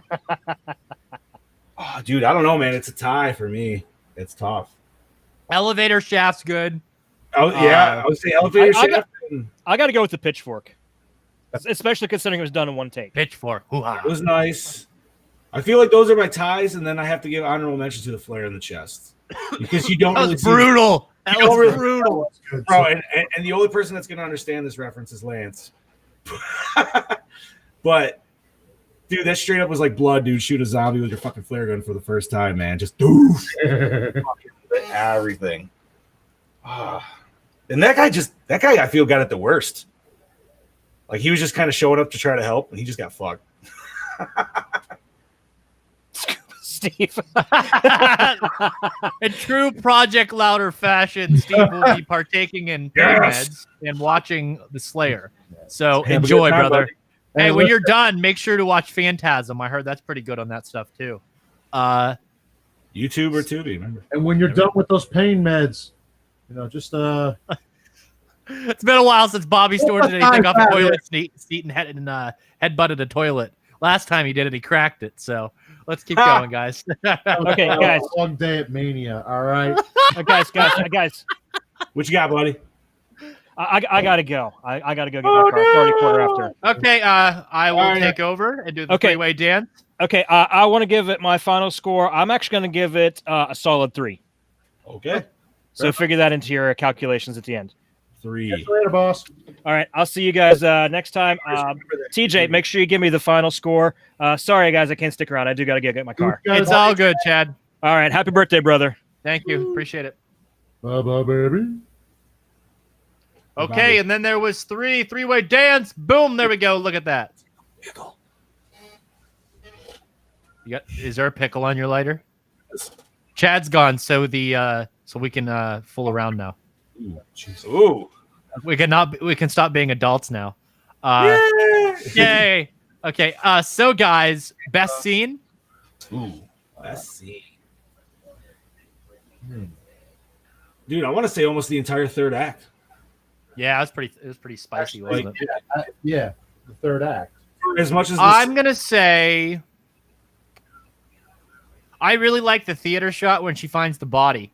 Oh, dude, I don't know, man. It's a tie for me. It's tough. Elevator shaft's good. Oh yeah, I would say elevator shaft. I got to go with the pitchfork, especially considering it was done in one take. Pitchfork. It was nice. I feel like those are my ties, and then I have to give honorable mention to the flare in the chest because you don't That really was brutal. That You don't was really- brutal. bro. And the only person that's going to understand this reference is Lance. But dude, that straight up was like blood, dude. Shoot a zombie with your fucking flare gun for the first time, man. Just doof. Everything. And that guy I feel got it the worst. Like he was just kind of showing up to try to help, and he just got fucked. Steve. In true Project Louder fashion, Steve will be partaking in pain meds and watching The Slayer. So Have a enjoy, good time, brother. buddy. Hey, when you're done, make sure to watch Phantasm. I heard that's pretty good on that stuff too. YouTube or Tubi, remember? And when you're done with those pain meds, just It's been a while since Bobby Storm did anything off a toilet seat and headbutted a toilet. Last time he did it, he cracked it. So let's keep going, guys. Okay, guys. Long day at Mania. All right. guys. What you got, buddy? I gotta go. I gotta go get my car. It's already quarter after. Okay, I will take over and do the three-way dance. Okay, I want to give it my final score. I'm actually going to give it a solid 3. Okay. So figure that into your calculations at the end. 3. Catch you later, boss. All right, I'll see you guys next time. TJ, make sure you give me the final score. Sorry, guys, I can't stick around. I do got to get my car. It's all good, Chad. All right, happy birthday, brother. Thank you. Appreciate it. Bye-bye, baby. Okay, and then there was three-way dance. Boom, there we go. Look at that. Is there a pickle on your lighter? Chad's gone, so we can fool around now. Ooh. We can stop being adults now. Yay! Okay, so guys, best scene. Ooh, best scene. Dude, I want to say almost the entire third act. Yeah, it was pretty spicy, wasn't it? Yeah, the third act. As much as I'm gonna say, I really like the theater shot when she finds the body.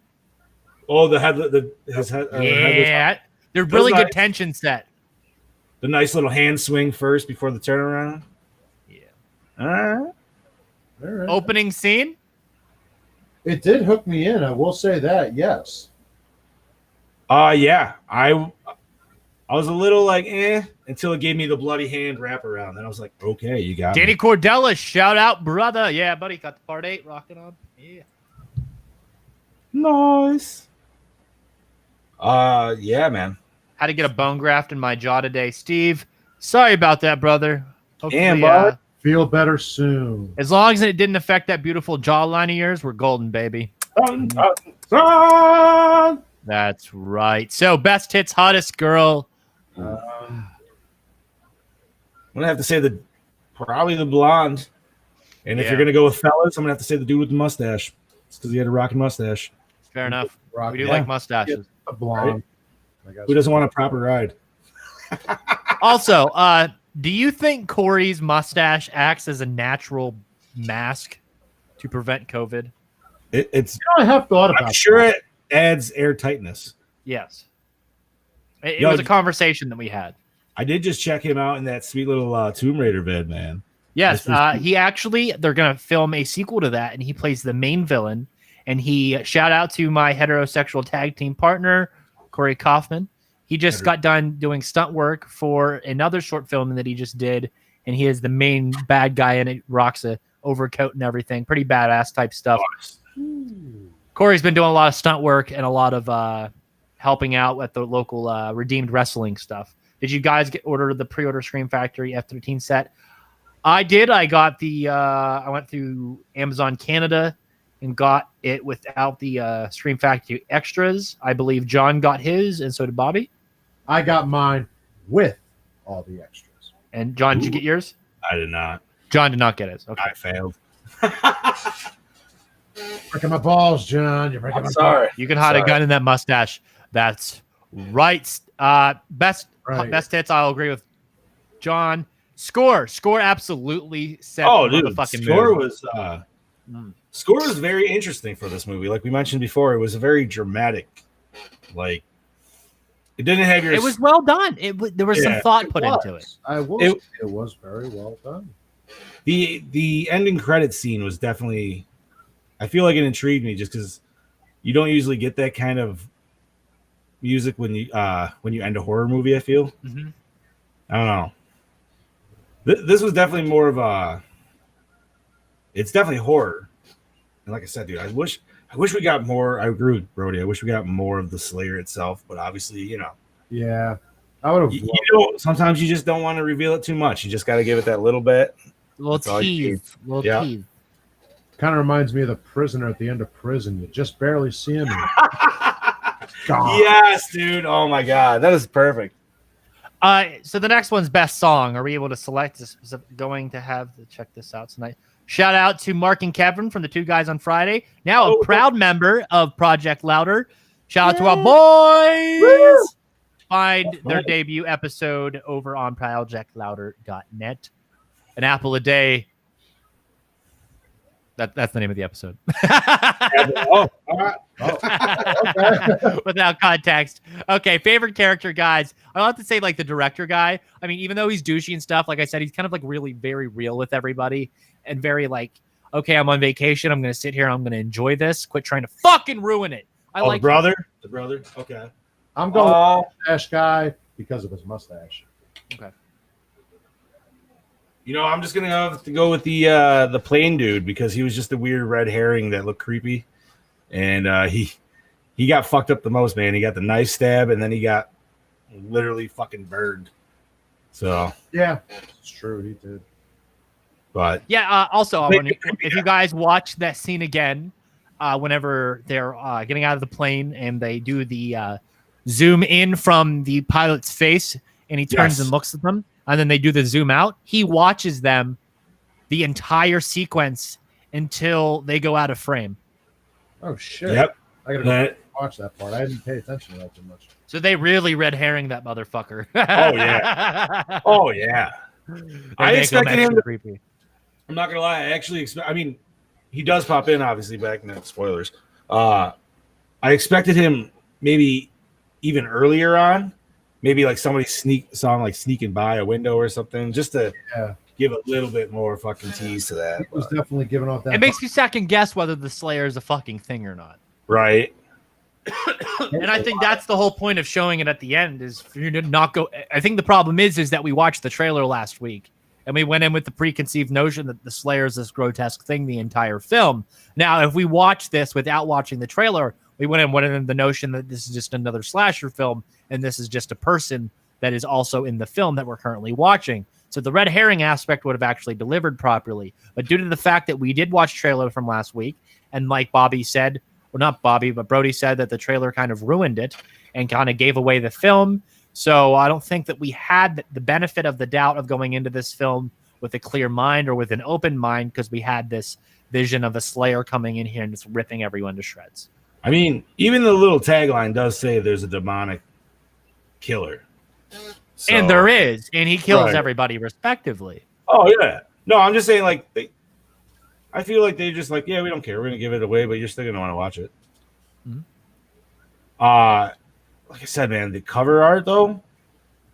Oh, his head. Yeah, they're really good tension set. The nice little hand swing first before the turnaround. Yeah. All right. Opening scene. It did hook me in. I will say that. Yes. Yeah. I was a little like until it gave me the bloody hand wraparound. Then I was like, okay, you got Danny me. Cordella, shout out, brother. Yeah, buddy, got the part 8 rocking on. Yeah. Nice. Yeah, man. Had to get a bone graft in my jaw today, Steve. Sorry about that, brother. Damn, bud. Feel better soon. As long as it didn't affect that beautiful jawline of yours, we're golden, baby. That's right. So, best hits, hottest girl. I'm gonna have to say probably the blonde. And if you're gonna go with fellas, I'm gonna have to say the dude with the mustache. It's because he had a rocking mustache. Fair enough. We do like mustaches. A blonde. Who doesn't want a proper ride? Also, do you think Corey's mustache acts as a natural mask to prevent COVID? It's. I have thought about. I'm sure adds airtightness. Yes. It Yo, was a conversation that we had. I did just check him out in that sweet little Tomb Raider vid, man. Yes, they're going to film a sequel to that, and he plays the main villain. And he, shout out to my heterosexual tag team partner, Corey Kaufman. He just got done doing stunt work for another short film that he just did, and he is the main bad guy in it, rocks a overcoat and everything. Pretty badass type stuff. Corey's been doing a lot of stunt work and a lot of helping out at the local Redeemed Wrestling stuff. Did you guys order the pre-order Scream Factory F-13 set? I did. I got the I went through Amazon Canada and got it without the Scream Factory extras. I believe John got his, and so did Bobby. I got mine with all the extras. And John, did you get yours? I did not. John did not get his. Okay. I failed. Breaking my balls, John. You're breaking my Sorry. You can hide a gun in that mustache. That's right. Best hits. I'll agree with John. Score absolutely set. Oh, dude, fucking Score movie. was Score was very interesting for this movie. Like we mentioned before, it was a very dramatic. Like it didn't have your. It was well done. There was some thought put into it. It was very well done. The ending credits scene was definitely. I feel like it intrigued me just because you don't usually get that kind of music when you end a horror movie. I feel. Mm-hmm. I don't know. This was definitely more of a. It's definitely horror, and like I said, dude, I wish we got more. I agree with Brody. I wish we got more of the Slayer itself, but obviously, Yeah, I would have. Sometimes you just don't want to reveal it too much. You just got to give it that little bit. Little tease. Kind of reminds me of the prisoner at the end of Prison. You just barely see him. Yes, dude. Oh my god, that is perfect. So the next one's best song. Are we able to select this? Going to have to check this out tonight. Shout out to Mark and Kevin from the Two Guys on Friday. Now a proud member of Project Louder. Shout out to our boys. Woo! Find their debut episode over on projectlouder.net. An apple a day. That's the name of the episode. All right. Okay. Without context. Okay, favorite character, guys. I'll have to say, like, the director guy. I mean, even though he's douchey and stuff, like I said, he's kind of, like, really very real with everybody and very, like, okay, I'm on vacation. I'm going to sit here. I'm going to enjoy this. Quit trying to fucking ruin it. The brother? The brother? Okay. I'm going with the mustache guy because of his mustache. Okay. I'm just gonna have to go with the plain dude because he was just a weird red herring that looked creepy, and he got fucked up the most, man. He got the knife stab, and then he got literally fucking burned. So yeah, it's true, he did. But yeah, also if you guys watch that scene again, whenever they're getting out of the plane and they do the zoom in from the pilot's face, and he turns and looks at them. And then they do the zoom out. He watches them the entire sequence until they go out of frame. Oh, shit. Yep. I got to watch that part. I didn't pay attention to that too much. So they really red herring that motherfucker. Oh, yeah. Oh, yeah. I expected him to... Creepy. I'm not going to lie. I actually expect... I mean, he does pop in, obviously, back in the spoilers. I expected him maybe even earlier on. Maybe like somebody saw him like sneaking by a window or something, just to give a little bit more fucking tease to that. It was definitely giving off that. It makes you second guess whether the Slayer is a fucking thing or not. Right. And I think that's the whole point of showing it at the end is for you to not go. I think the problem is that we watched the trailer last week and we went in with the preconceived notion that the Slayer is this grotesque thing the entire film. Now, if we watch this without watching the trailer, we went in the notion that this is just another slasher film. And this is just a person that is also in the film that we're currently watching. So the red herring aspect would have actually delivered properly. But due to the fact that we did watch trailer from last week, and like Bobby said, well, not Bobby, but Brody said that the trailer kind of ruined it and kind of gave away the film. So I don't think that we had the benefit of the doubt of going into this film with a clear mind or with an open mind because we had this vision of a Slayer coming in here and just ripping everyone to shreds. I mean, even the little tagline does say there's a demonic killer. So, and there is, and he kills everybody respectively. Oh yeah. No, I'm just saying like I feel like they just like, yeah, we don't care. We're gonna give it away, but you're still gonna want to watch it. Mm-hmm. Like I said, man, the cover art though.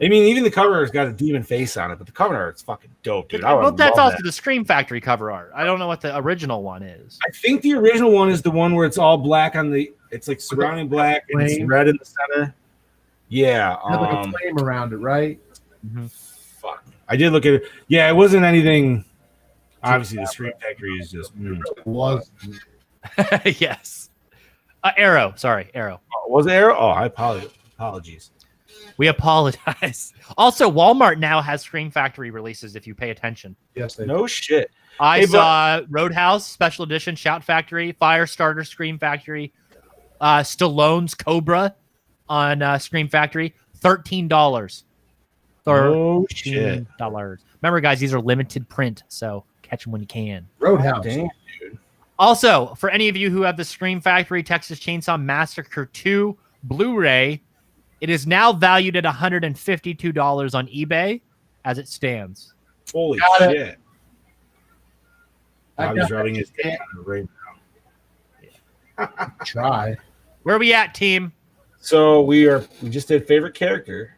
I mean, even the cover has got a demon face on it, but the cover art's fucking dope, dude. I Well, would that's love also that. the Scream Factory cover art. I don't know what the original one is. I think the original one is the one where it's all black on the. It's like surrounding black and it's flame. red in the center. Yeah. It had like a flame around it, right? Fuck. I did look at it. Yeah, it wasn't anything. Obviously, the Scream Factory is just. It was. Yes. Arrow. Sorry, Arrow. Was it Arrow? Oh, I apologies. We apologize. Also, Walmart now has Scream Factory releases if you pay attention. Yes, they No shit. I Hey, saw Roadhouse Special Edition, Shout Factory, Firestarter, Scream Factory, Stallone's Cobra on Scream Factory, $13. Oh shit. $13. Remember, guys, these are limited print, so catch them when you can. Roadhouse. Damn, dude. Also, for any of you who have the Scream Factory Texas Chainsaw Massacre 2 Blu-ray, it is now valued at $152 on eBay as it stands. Holy Got it. shit. I Bobby's got rubbing his it. dick on the right now. Try. Where are we at, team? So we just did favorite character.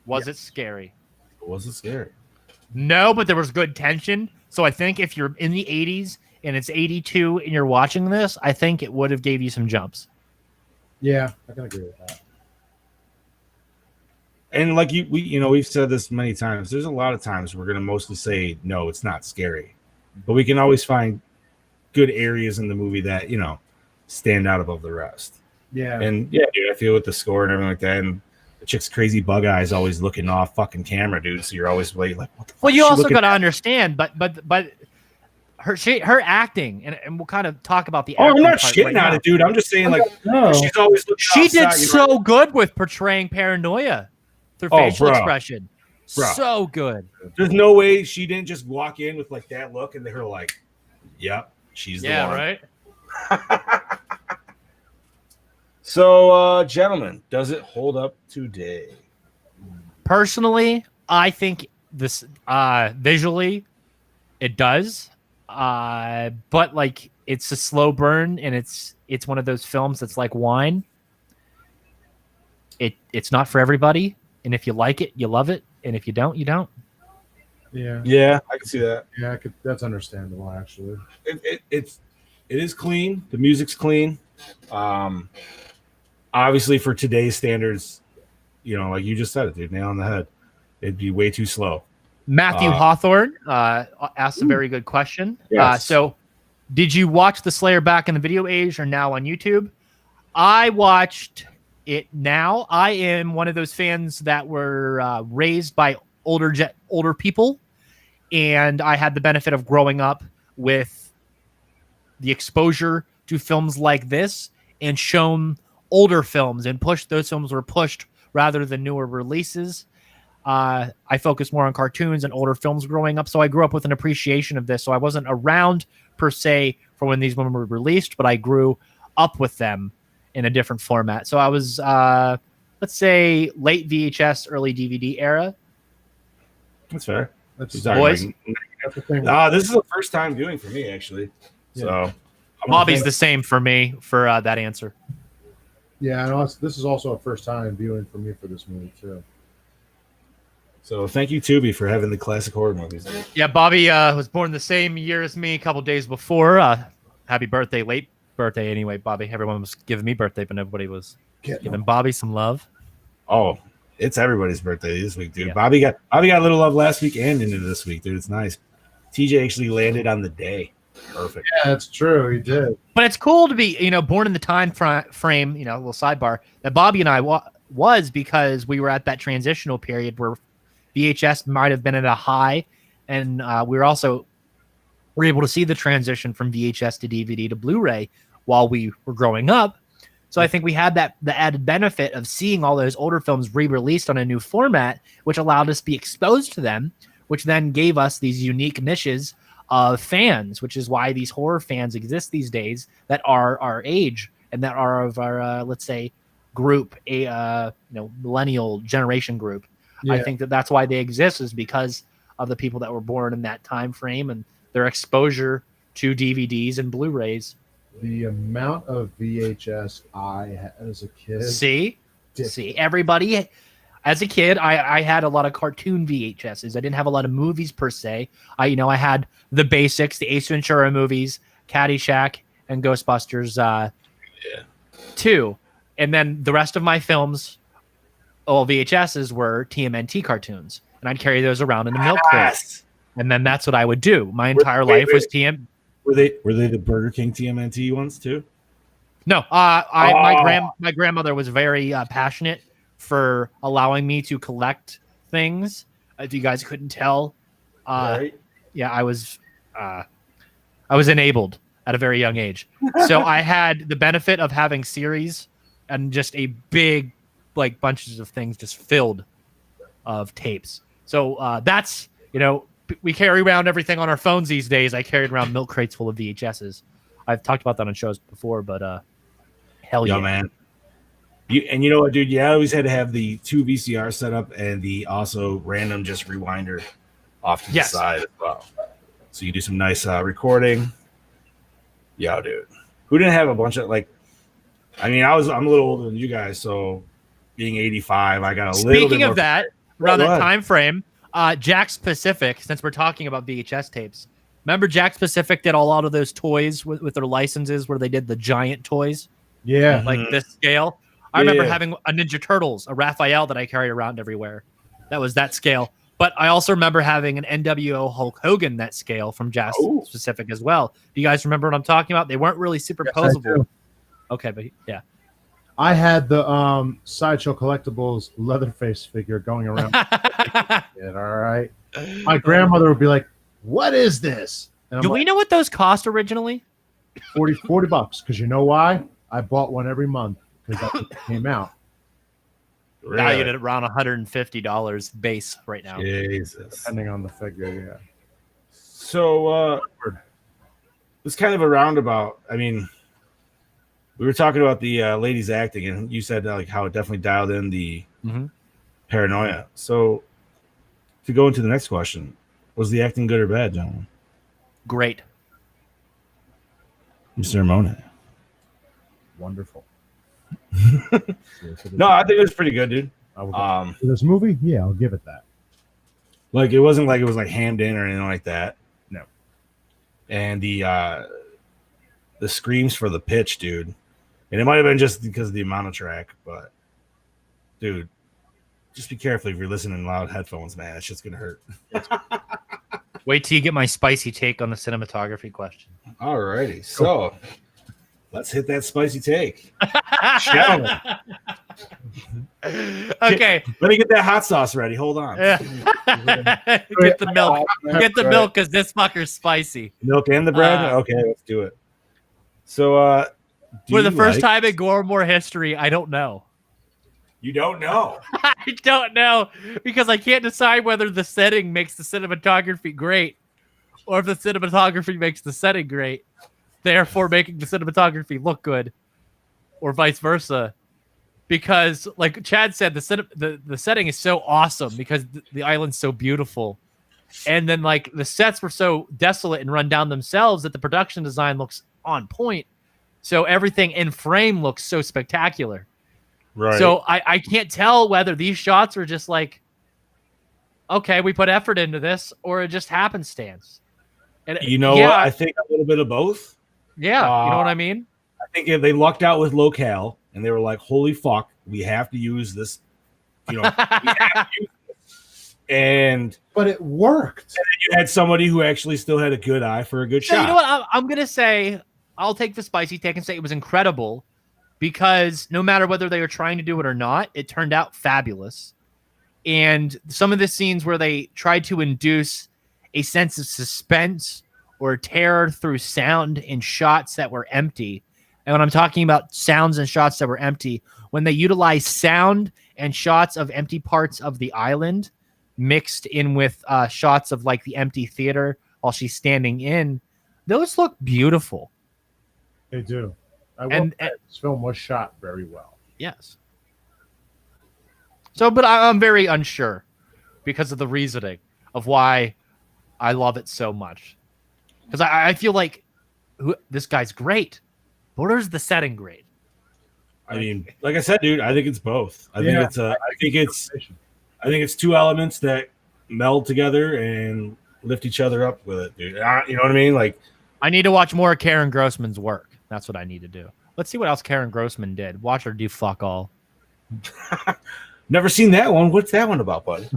Was it scary? Was it scary? No, but there was good tension. So I think if you're in the 80s and it's 82 and you're watching this, I think it would have gave you some jumps. Yeah, I can agree with that. And like we've said this many times. There's a lot of times we're gonna mostly say no, it's not scary, but we can always find good areas in the movie that stand out above the rest. Yeah. And yeah, dude, I feel with the score and everything like that, and the chick's crazy bug eyes always looking off fucking camera, dude. So you're always like, what the fuck? Well, is you she also looking got to at? understand, but her acting, and we'll kind of talk about the. Oh, I'm acting not part shitting right on now. it, dude. I'm just saying, like, No. she's always looking. She did outside, you know? so good with portraying paranoia through Oh, facial bro. expression. Bro. So good. There's no way she didn't just walk in with like that look, and they're like, "Yep, she's the one." right. So, gentlemen, does it hold up today? Personally, I think this visually it does, but like it's a slow burn, and it's one of those films that's like wine. It's not for everybody, and if you like it, you love it, and if you don't, you don't. Yeah. Yeah, I can see that. Yeah, that's understandable actually. It is clean. The music's clean. Obviously, for today's standards, like you just said it, dude, nail on the head. It'd be way too slow. Matthew Hawthorne asked a very good question. Yes. So, did you watch The Slayer back in the video age or now on YouTube? I watched it now. I am one of those fans that were raised by older people, and I had the benefit of growing up with the exposure to films like this and shown older films, and those films were pushed rather than newer releases. I focused more on cartoons and older films growing up, so I grew up with an appreciation of this. So I wasn't around per se for when these were released, but I grew up with them in a different format. So I was, let's say, late VHS, early DVD era. That's fair. That's Boys? that's the thing. This is the first time viewing for me, actually. So, I'm Bobby's gonna the same for me for that answer. Yeah, I know this is also a first time viewing for me for this movie too. So thank you, Tubi, for having the classic horror movies. Yeah, Bobby was born the same year as me, a couple days before. Happy birthday, late birthday anyway, Bobby. Everyone was giving me birthday, but nobody was giving Bobby some love. Oh, it's everybody's birthday this week, dude. Yeah. Bobby got a little love last week and into this week, dude. It's nice. TJ actually landed on the day. Perfect. Yeah, that's true. He did. But it's cool to be, born in the time frame, a little sidebar, that Bobby and I was, because we were at that transitional period where VHS might have been at a high, and we were able to see the transition from VHS to DVD to Blu-ray while we were growing up. So I think we had the added benefit of seeing all those older films re-released on a new format, which allowed us to be exposed to them, which then gave us these unique niches of fans, which is why these horror fans exist these days that are our age and that are of our, let's say, group, millennial generation group. Yeah. I think that's why they exist, is because of the people that were born in that time frame and their exposure to DVDs and Blu-rays. The amount of VHS I had as a kid. See, everybody. As a kid, I had a lot of cartoon VHSs. I didn't have a lot of movies per se. I had the basics, the Ace Ventura movies, Caddyshack, and Ghostbusters 2. And then the rest of my films, all VHSs, were TMNT cartoons. And I'd carry those around in the milk crate. And then that's what I would do. My entire life was TM. Were they the Burger King TMNT ones too? No, my grandmother was very passionate for allowing me to collect things. If you guys couldn't tell, Right. yeah, I was enabled at a very young age. So I had the benefit of having series and just a big, like, bunches of things just filled of tapes. So that's, we carry around everything on our phones these days. I carried around milk crates full of VHSs. I've talked about that on shows before, but hell yeah, man. You know what, dude? You always had to have the 2 VCR setup and the also random just rewinder off to the side as well. So you do some nice recording. Yeah, dude. Who didn't have a bunch of I'm a little older than you guys, so being 85, I got a little bit more. Speaking of that, around that time frame, Jack's Pacific, since we're talking about VHS tapes, remember Jack's Pacific did a lot of those toys with their licenses where they did the giant toys? Yeah. Like this scale. I remember having a Ninja Turtles, a Raphael that I carried around everywhere. That was that scale. But I also remember having an NWO Hulk Hogan that scale from Jack's Pacific as well. Do you guys remember what I'm talking about? They weren't really superposable. Yes, okay, but yeah. I had the Sideshow Collectibles Leatherface figure going around. All right. My grandmother would be like, "What is this?" And Do we know what those cost originally? $40 because you know why? I bought one every month because that's what came out. Really? Valued at around $150 base right now. Jesus. Depending on the figure, yeah. So it's kind of a roundabout. I mean, we were talking about the ladies acting, and you said how it definitely dialed in the paranoia. So to go into the next question, was the acting good or bad, gentlemen? Great. Mr. Mona. Wonderful. No, I think it was pretty good, dude. For this movie, yeah, I'll give it that. It wasn't like it was hammed in or anything like that. No. And the screams for the pitch, dude. And it might have been just because of the amount of track, but dude, just be careful if you're listening in loud headphones, man. That shit's gonna hurt. Wait till you get my spicy take on the cinematography question. Alrighty, so let's hit that spicy take. Gentlemen. Okay. Let me get that hot sauce ready. Hold on. Get the milk. Get the milk because this fucker's spicy. Milk and the bread? Okay, let's do it. So for the first time in Gore history, I don't know. You don't know? I don't know because I can't decide whether the setting makes the cinematography great or if the cinematography makes the setting great, therefore making the cinematography look good, or vice versa. Because, like Chad said, the setting is so awesome because the island's so beautiful, and then the sets were so desolate and run down themselves that the production design looks on point. So everything in frame looks so spectacular. Right. So I can't tell whether these shots are just okay, we put effort into this, or it just happenstance. And what? I think a little bit of both. Yeah, you know what I mean? I think if they lucked out with locale and they were like, holy fuck, we have to use this. We have to use this. But it worked. And then you had somebody who actually still had a good eye for a good shot. You know what? I'm going to say, I'll take the spicy take and say it was incredible because no matter whether they were trying to do it or not, it turned out fabulous. And some of the scenes where they tried to induce a sense of suspense or terror through sound in shots that were empty. And when I'm talking about sounds and shots that were empty, when they utilize sound and shots of empty parts of the island mixed in with shots of the empty theater while she's standing in, those look beautiful. They do. This film was shot very well. Yes. So, but I'm very unsure because of the reasoning of why I love it so much. Because I feel like this guy's great. But where's the setting grade? I mean, like I said, dude, I think it's both. I think it's two elements that meld together and lift each other up with it, dude. You know what I mean? Like, I need to watch more of Karen Grossman's work. That's what I need to do. Let's see what else Karen Grossman did. Watch her do fuck all. never seen that one. What's that one about, buddy?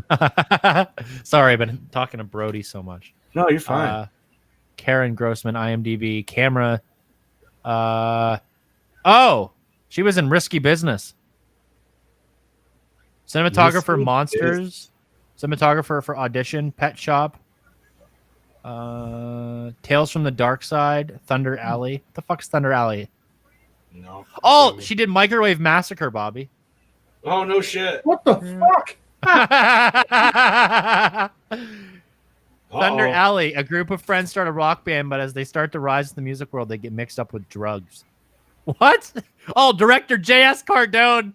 Sorry, I've been talking to Brody so much. No, you're fine. Karen Grossman, IMDb, camera. Oh, she was in Risky Business. Cinematographer, Risky Monsters. Business. Cinematographer for Audition, Pet Shop. Tales from the Dark Side, Thunder Alley. What the fuck's Thunder Alley? No. Oh, she did Microwave Massacre, Bobby. Oh, no shit. What the fuck? Thunder Alley. A group of friends start a rock band, but as they start to rise in the music world, they get mixed up with drugs. What? Oh, director J.S. Cardone.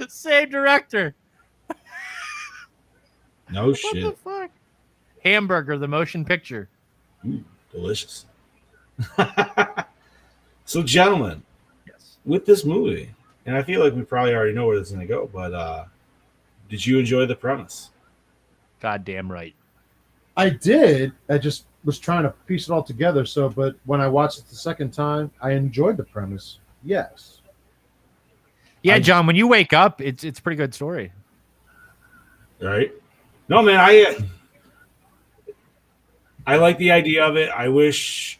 Same director. No shit. What the fuck? Hamburger, the motion picture. Ooh, delicious. So, gentlemen, Yes. with this movie, and I feel like we probably already know where this is going to go, but did you enjoy the premise? Goddamn right. I did. I just was trying to piece it all together. So, but when I watched it the second time, I enjoyed the premise. Yes. Yeah, John, when you wake up, it's a pretty good story. Right? No, man, I like the idea of it. I wish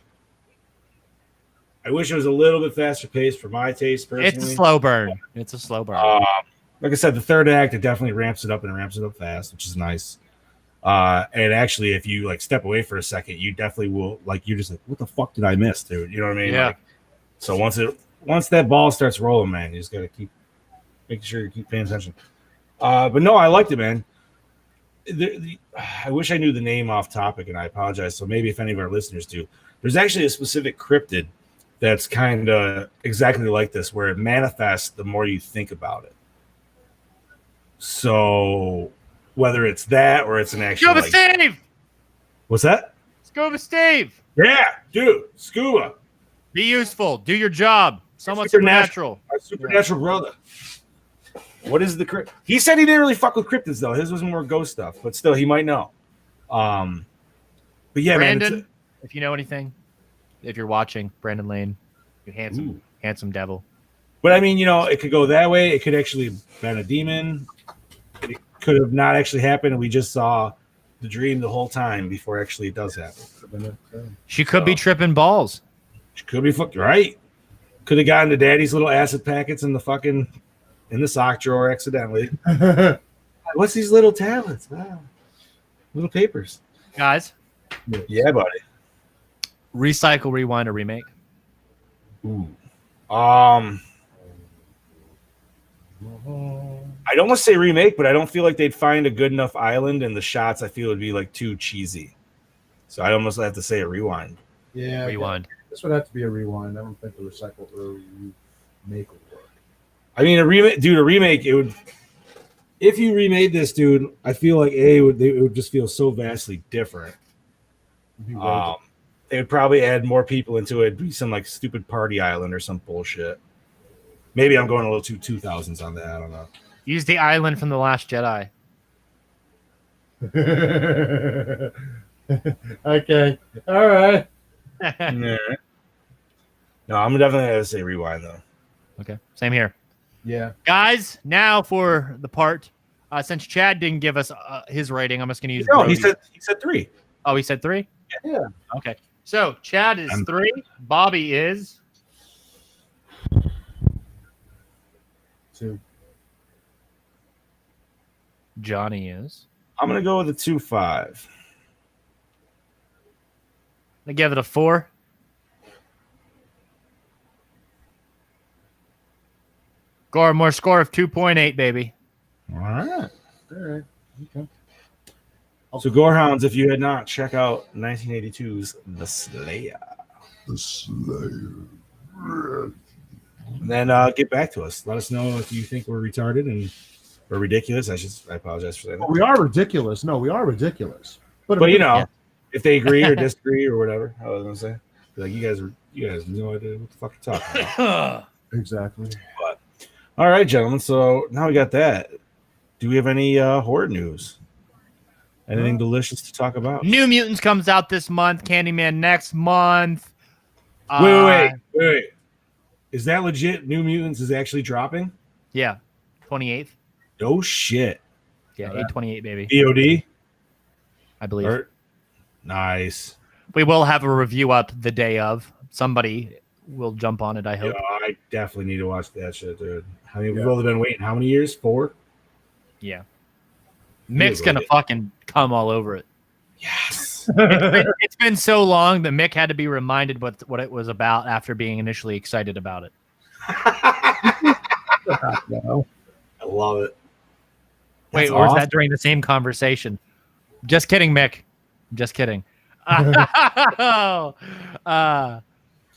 it was a little bit faster paced for my taste personally. It's a slow burn. It's a slow burn. Like I said, the third act, it definitely ramps it up and ramps it up fast, which is nice. And actually, if you like step away for a second, you definitely will you're just like, what the fuck did I miss, dude? You know what I mean? Yeah. Like, so once that ball starts rolling, man, you just gotta keep making sure you keep paying attention. But no, I liked it, man. I wish I knew the name off topic, and I apologize. So maybe if any of our listeners do, there's actually a specific cryptid that's kind of exactly like this, where it manifests the more you think about it. So whether it's that or it's an actual Scuba Steve! What's that? Scuba Steve! Yeah, dude, scuba. Be useful. Do your job. Somewhat supernatural. Our supernatural brother. What is the he said he didn't really fuck with cryptids though. His was more ghost stuff, but still he might know. But yeah, Brandon, man, if you know anything, if you're watching, Brandon Lane, you handsome devil. But I mean, it could go that way. It could actually have been a demon. It could have not actually happened, and we just saw the dream the whole time before actually it does happen. She could be tripping balls. She could be fucked right. Could have gotten to daddy's little acid packets in the sock drawer accidentally. What's these little tablets? Wow. Little papers. Guys. Yeah, buddy. Recycle, rewind, or remake? Ooh. I'd almost say remake, but I don't feel like they'd find a good enough island, and the shots I feel would be like too cheesy. So I'd almost have to say a rewind. Yeah. Rewind. This would have to be a rewind. I don't think the recycle or remake would work. I mean, a remake, it would. If you remade this, dude, I feel like it would just feel so vastly different. They would probably add more people into it. It'd be some like stupid party island or some bullshit. Maybe I'm going a little too 2000s on that. I don't know. Use the island from The Last Jedi. Okay. All right. Yeah. No, I'm definitely going to say rewind, though. Okay. Same here. Yeah. Guys, now for the part. Since Chad didn't give us his rating, I'm just going to use No, Brody's. he said 3. Oh, he said 3? Yeah. Okay. So Chad is 3. Bobby is 2. Johnny is. I'm going to go with a 2.5. I give it a 4. Gore, more score of 2.8, baby. All right. All right. Okay. So, Gorehounds, if you had not, check out 1982's The Slayer. The Slayer. And then get back to us. Let us know if you think we're retarded and or ridiculous. I apologize for saying that. We are ridiculous. No, we are ridiculous. But if they agree or disagree or whatever, I was going to say. Like you guys have no idea what the fuck you're talking about. Exactly. All right, gentlemen. So now we got that. Do we have any horror news? Anything delicious to talk about? New Mutants comes out this month. Candyman next month. Wait. Is that legit? New Mutants is actually dropping? Yeah, 28th. No shit. Yeah, 8/28, baby. VOD? I believe. Nice. We will have a review up the day of. Somebody will jump on it, I hope. Yeah, I definitely need to watch that shit, dude. I mean, we've only been waiting how many years? 4? Yeah. Mick's going to fucking come all over it. Yes. It's been so long that Mick had to be reminded what it was about after being initially excited about it. I love it. Wait, That's or was awesome. that during the same conversation? Just kidding, Mick. Just kidding.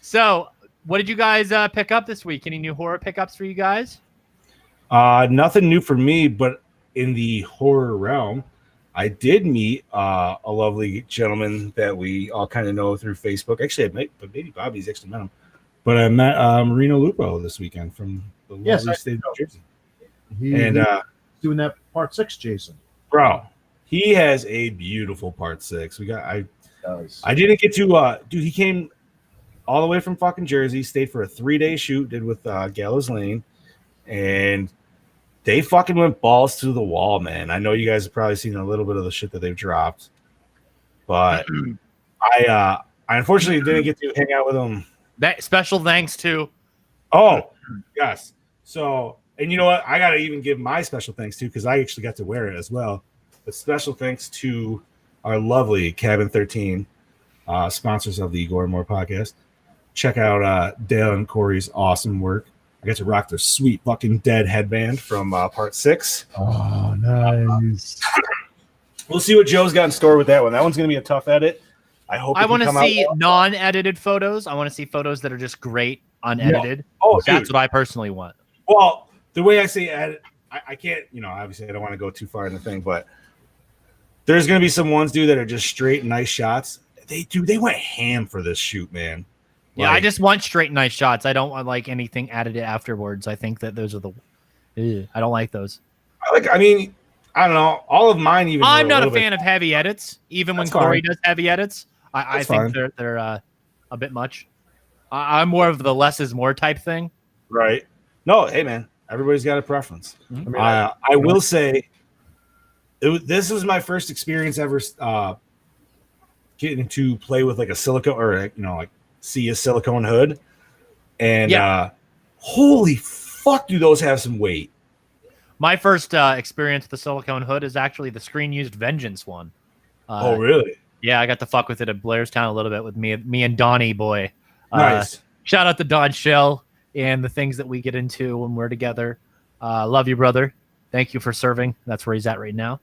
So, what did you guys pick up this week? Any new horror pickups for you guys? Nothing new for me, but in the horror realm, I did meet a lovely gentleman that we all kind of know through Facebook. Actually, but maybe Bobby's actually met him. But I met Marino Lupo this weekend from the lovely state of New Jersey. He's doing that part 6, Jason. Bro, he has a beautiful part 6. I didn't get to dude, he came all the way from fucking Jersey, stayed for a 3-day shoot, did with Gallows Lane, and they fucking went balls to the wall, man. I know you guys have probably seen a little bit of the shit that they've dropped, but I unfortunately didn't get to hang out with them. That special thanks to. Oh, yes. So, and you know what? I gotta even give my special thanks to, because I actually got to wear it as well. But special thanks to our lovely Cabin 13, sponsors of the Gore More podcast. Check out Dale and Corey's awesome work. I got to rock their sweet fucking dead headband from part 6. Oh, nice. We'll see what Joe's got in store with that one. That one's going to be a tough edit. I hope I want to see non-edited photos. I want to see photos that are just great unedited. Yeah. Oh, that's dude. what I personally want. Well, the way I say edit, I can't, obviously I don't want to go too far in the thing, but there's going to be some ones, dude, that are just straight nice shots. They went ham for this shoot, man. Yeah, I just want straight nice shots. I don't want like anything added afterwards. I think that those are I don't like those. I don't know. All of mine even. I'm not a fan of heavy edits, even when Corey does heavy edits. I think they're a bit much. I'm more of the less is more type thing. Right. No, hey man, everybody's got a preference. Mm-hmm. I will say, this was my first experience ever getting to play with like a silicone or like see a silicone hood, and holy fuck, do those have some weight? My first experience with the silicone hood is actually the Screen Used Vengeance one. Oh really? Yeah, I got to fuck with it at Blairstown a little bit with me and Donnie boy. Nice. Shout out to Don Shell and the things that we get into when we're together. Love you, brother. Thank you for serving. That's where he's at right now.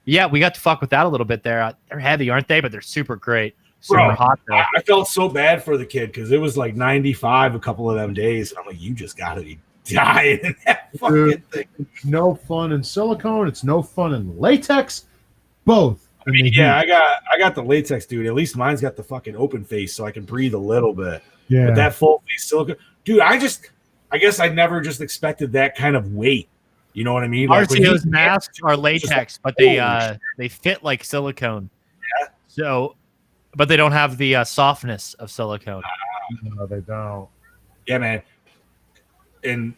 Yeah, we got to fuck with that a little bit there. They're heavy, aren't they? But they're super great. Super hot there. I felt so bad for the kid because it was like 95 a couple of them days. And I'm like, you just got to be dying in that fucking thing. It's no fun in silicone. It's no fun in latex. Both. I mean, yeah, I got the latex, dude. At least mine's got the fucking open face so I can breathe a little bit. Yeah. But that full face silicone, dude, I guess I never just expected that kind of weight. You know what I mean? Like RCO's masks are latex, but they fit like silicone. Yeah. So, but they don't have the softness of silicone. No, they don't. Yeah, man. And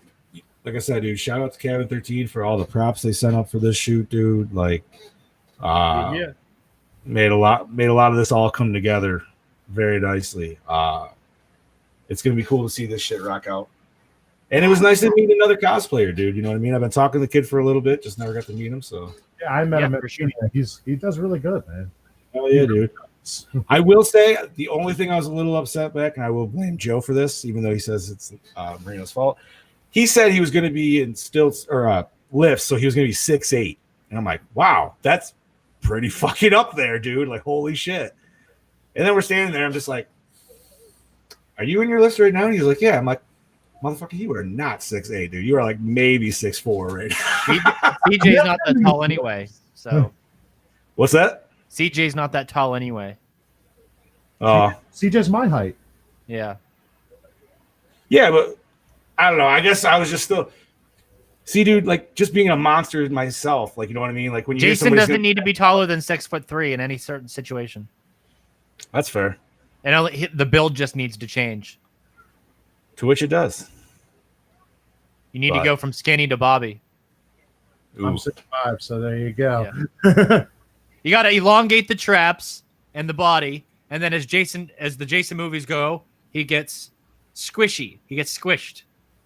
like I said, dude, shout out to Cabin 13 for all the props they sent up for this shoot, dude. Like, made a lot of this all come together very nicely. It's gonna be cool to see this shit rock out. And it was nice to meet another cosplayer, dude. You know what I mean? I've been talking to the kid for a little bit, just never got to meet him. So yeah, I met him at for sure. He does really good, man. Hell yeah, dude. I will say the only thing I was a little upset back, and I will blame Joe for this, even though he says it's Marino's fault. He said he was going to be in stilts or lifts, so he was going to be 6'8", and I'm like, wow, that's pretty fucking up there, dude. Like, holy shit. And then we're standing there, I'm just like, are you in your lifts right now? And he's like, yeah. I'm like, motherfucker, you are not 6'8", dude. You are like maybe 6'4" right now. CJ's not that tall anyway. So what's that? CJ's not that tall anyway. CJ's my height. Yeah. Yeah, but I don't know. I guess I was just still. See, dude, like just being a monster myself, like you know what I mean. Like when you hear Jason somebody's doesn't gonna- need to be taller than 6'3" in any certain situation, That's fair. and the build just needs to change. To which it does. You need to But- go from skinny to Bobby. I'm 6'5", so there you go. You got to elongate the traps and the body, and then as the Jason movies go, he gets squishy. He gets squished.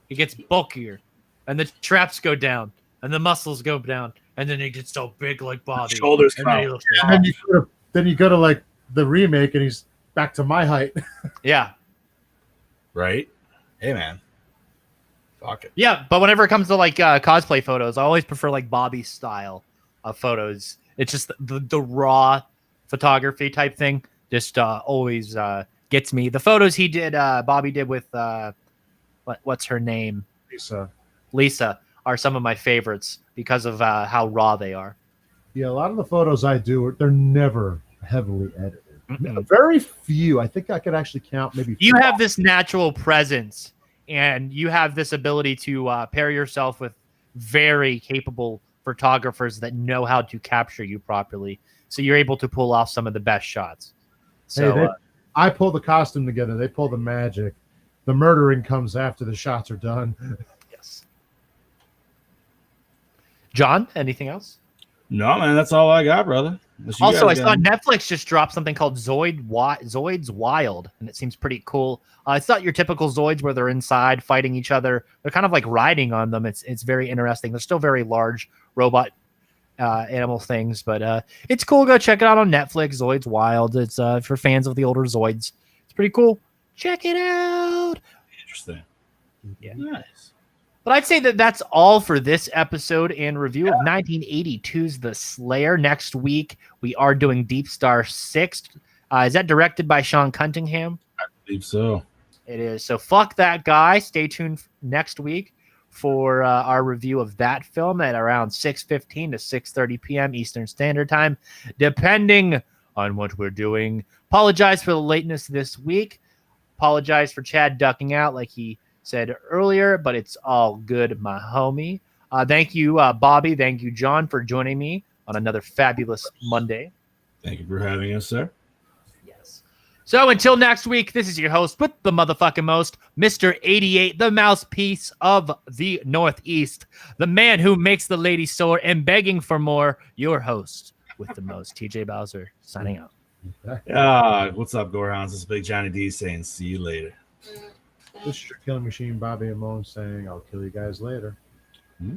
He gets bulkier, and the traps go down, and the muscles go down, and then he gets so big like Bobby. Shoulders and then come he out. looks And then you go to like the remake, and he's back to my height. yeah. Right? Hey, man. Fuck it. Yeah, but whenever it comes to like cosplay photos, I always prefer like Bobby's style of photos. It's just the raw photography type thing just always gets me. The photos Bobby did with what's her name? Lisa are some of my favorites because of how raw they are. Yeah, a lot of the photos I do, they're never heavily edited. Mm-mm. Very few. I think I could actually count maybe. You have this natural presence, and you have this ability to pair yourself with very capable photographers that know how to capture you properly. So you're able to pull off some of the best shots. So Hey, I pull the costume together. They pull the magic. The murdering comes after the shots are done. yes. John, anything else? No, man, that's all I got, brother. Unless you Also, I guys saw got- Netflix just dropped something called Zoids Wild, and it seems pretty cool. It's not your typical Zoids where they're inside fighting each other. They're kind of like riding on them. It's very interesting. They're still very large robot animal things, but it's cool. Go check it out on Netflix. Zoids Wild. It's for fans of the older Zoids. It's pretty cool. Check it out. Interesting. Yeah. Nice. But I'd say that that's all for this episode and review of 1982's The Slayer. Next week, we are doing Deep Star 6. Is that directed by Sean Cunningham? I believe so. It is. So fuck that guy. Stay tuned next week for our review of that film at around 6:15 to 6:30 p.m. Eastern Standard Time, depending on what we're doing. Apologize for the lateness this week. Apologize for Chad ducking out like he said earlier, but it's all good, my homie. Thank you, Bobby. Thank you, John, for joining me on another fabulous Monday. Thank you for having us, sir. Yes. So until next week, this is your host with the motherfucking most, Mr. 88, the mouthpiece of the Northeast, the man who makes the ladies sore and begging for more, your host with the most, TJ Bowser, signing out. What's up, Gorehounds? This is Big Johnny D saying see you later. This is your killing machine, Bobby Amone, saying I'll kill you guys later. Hmm?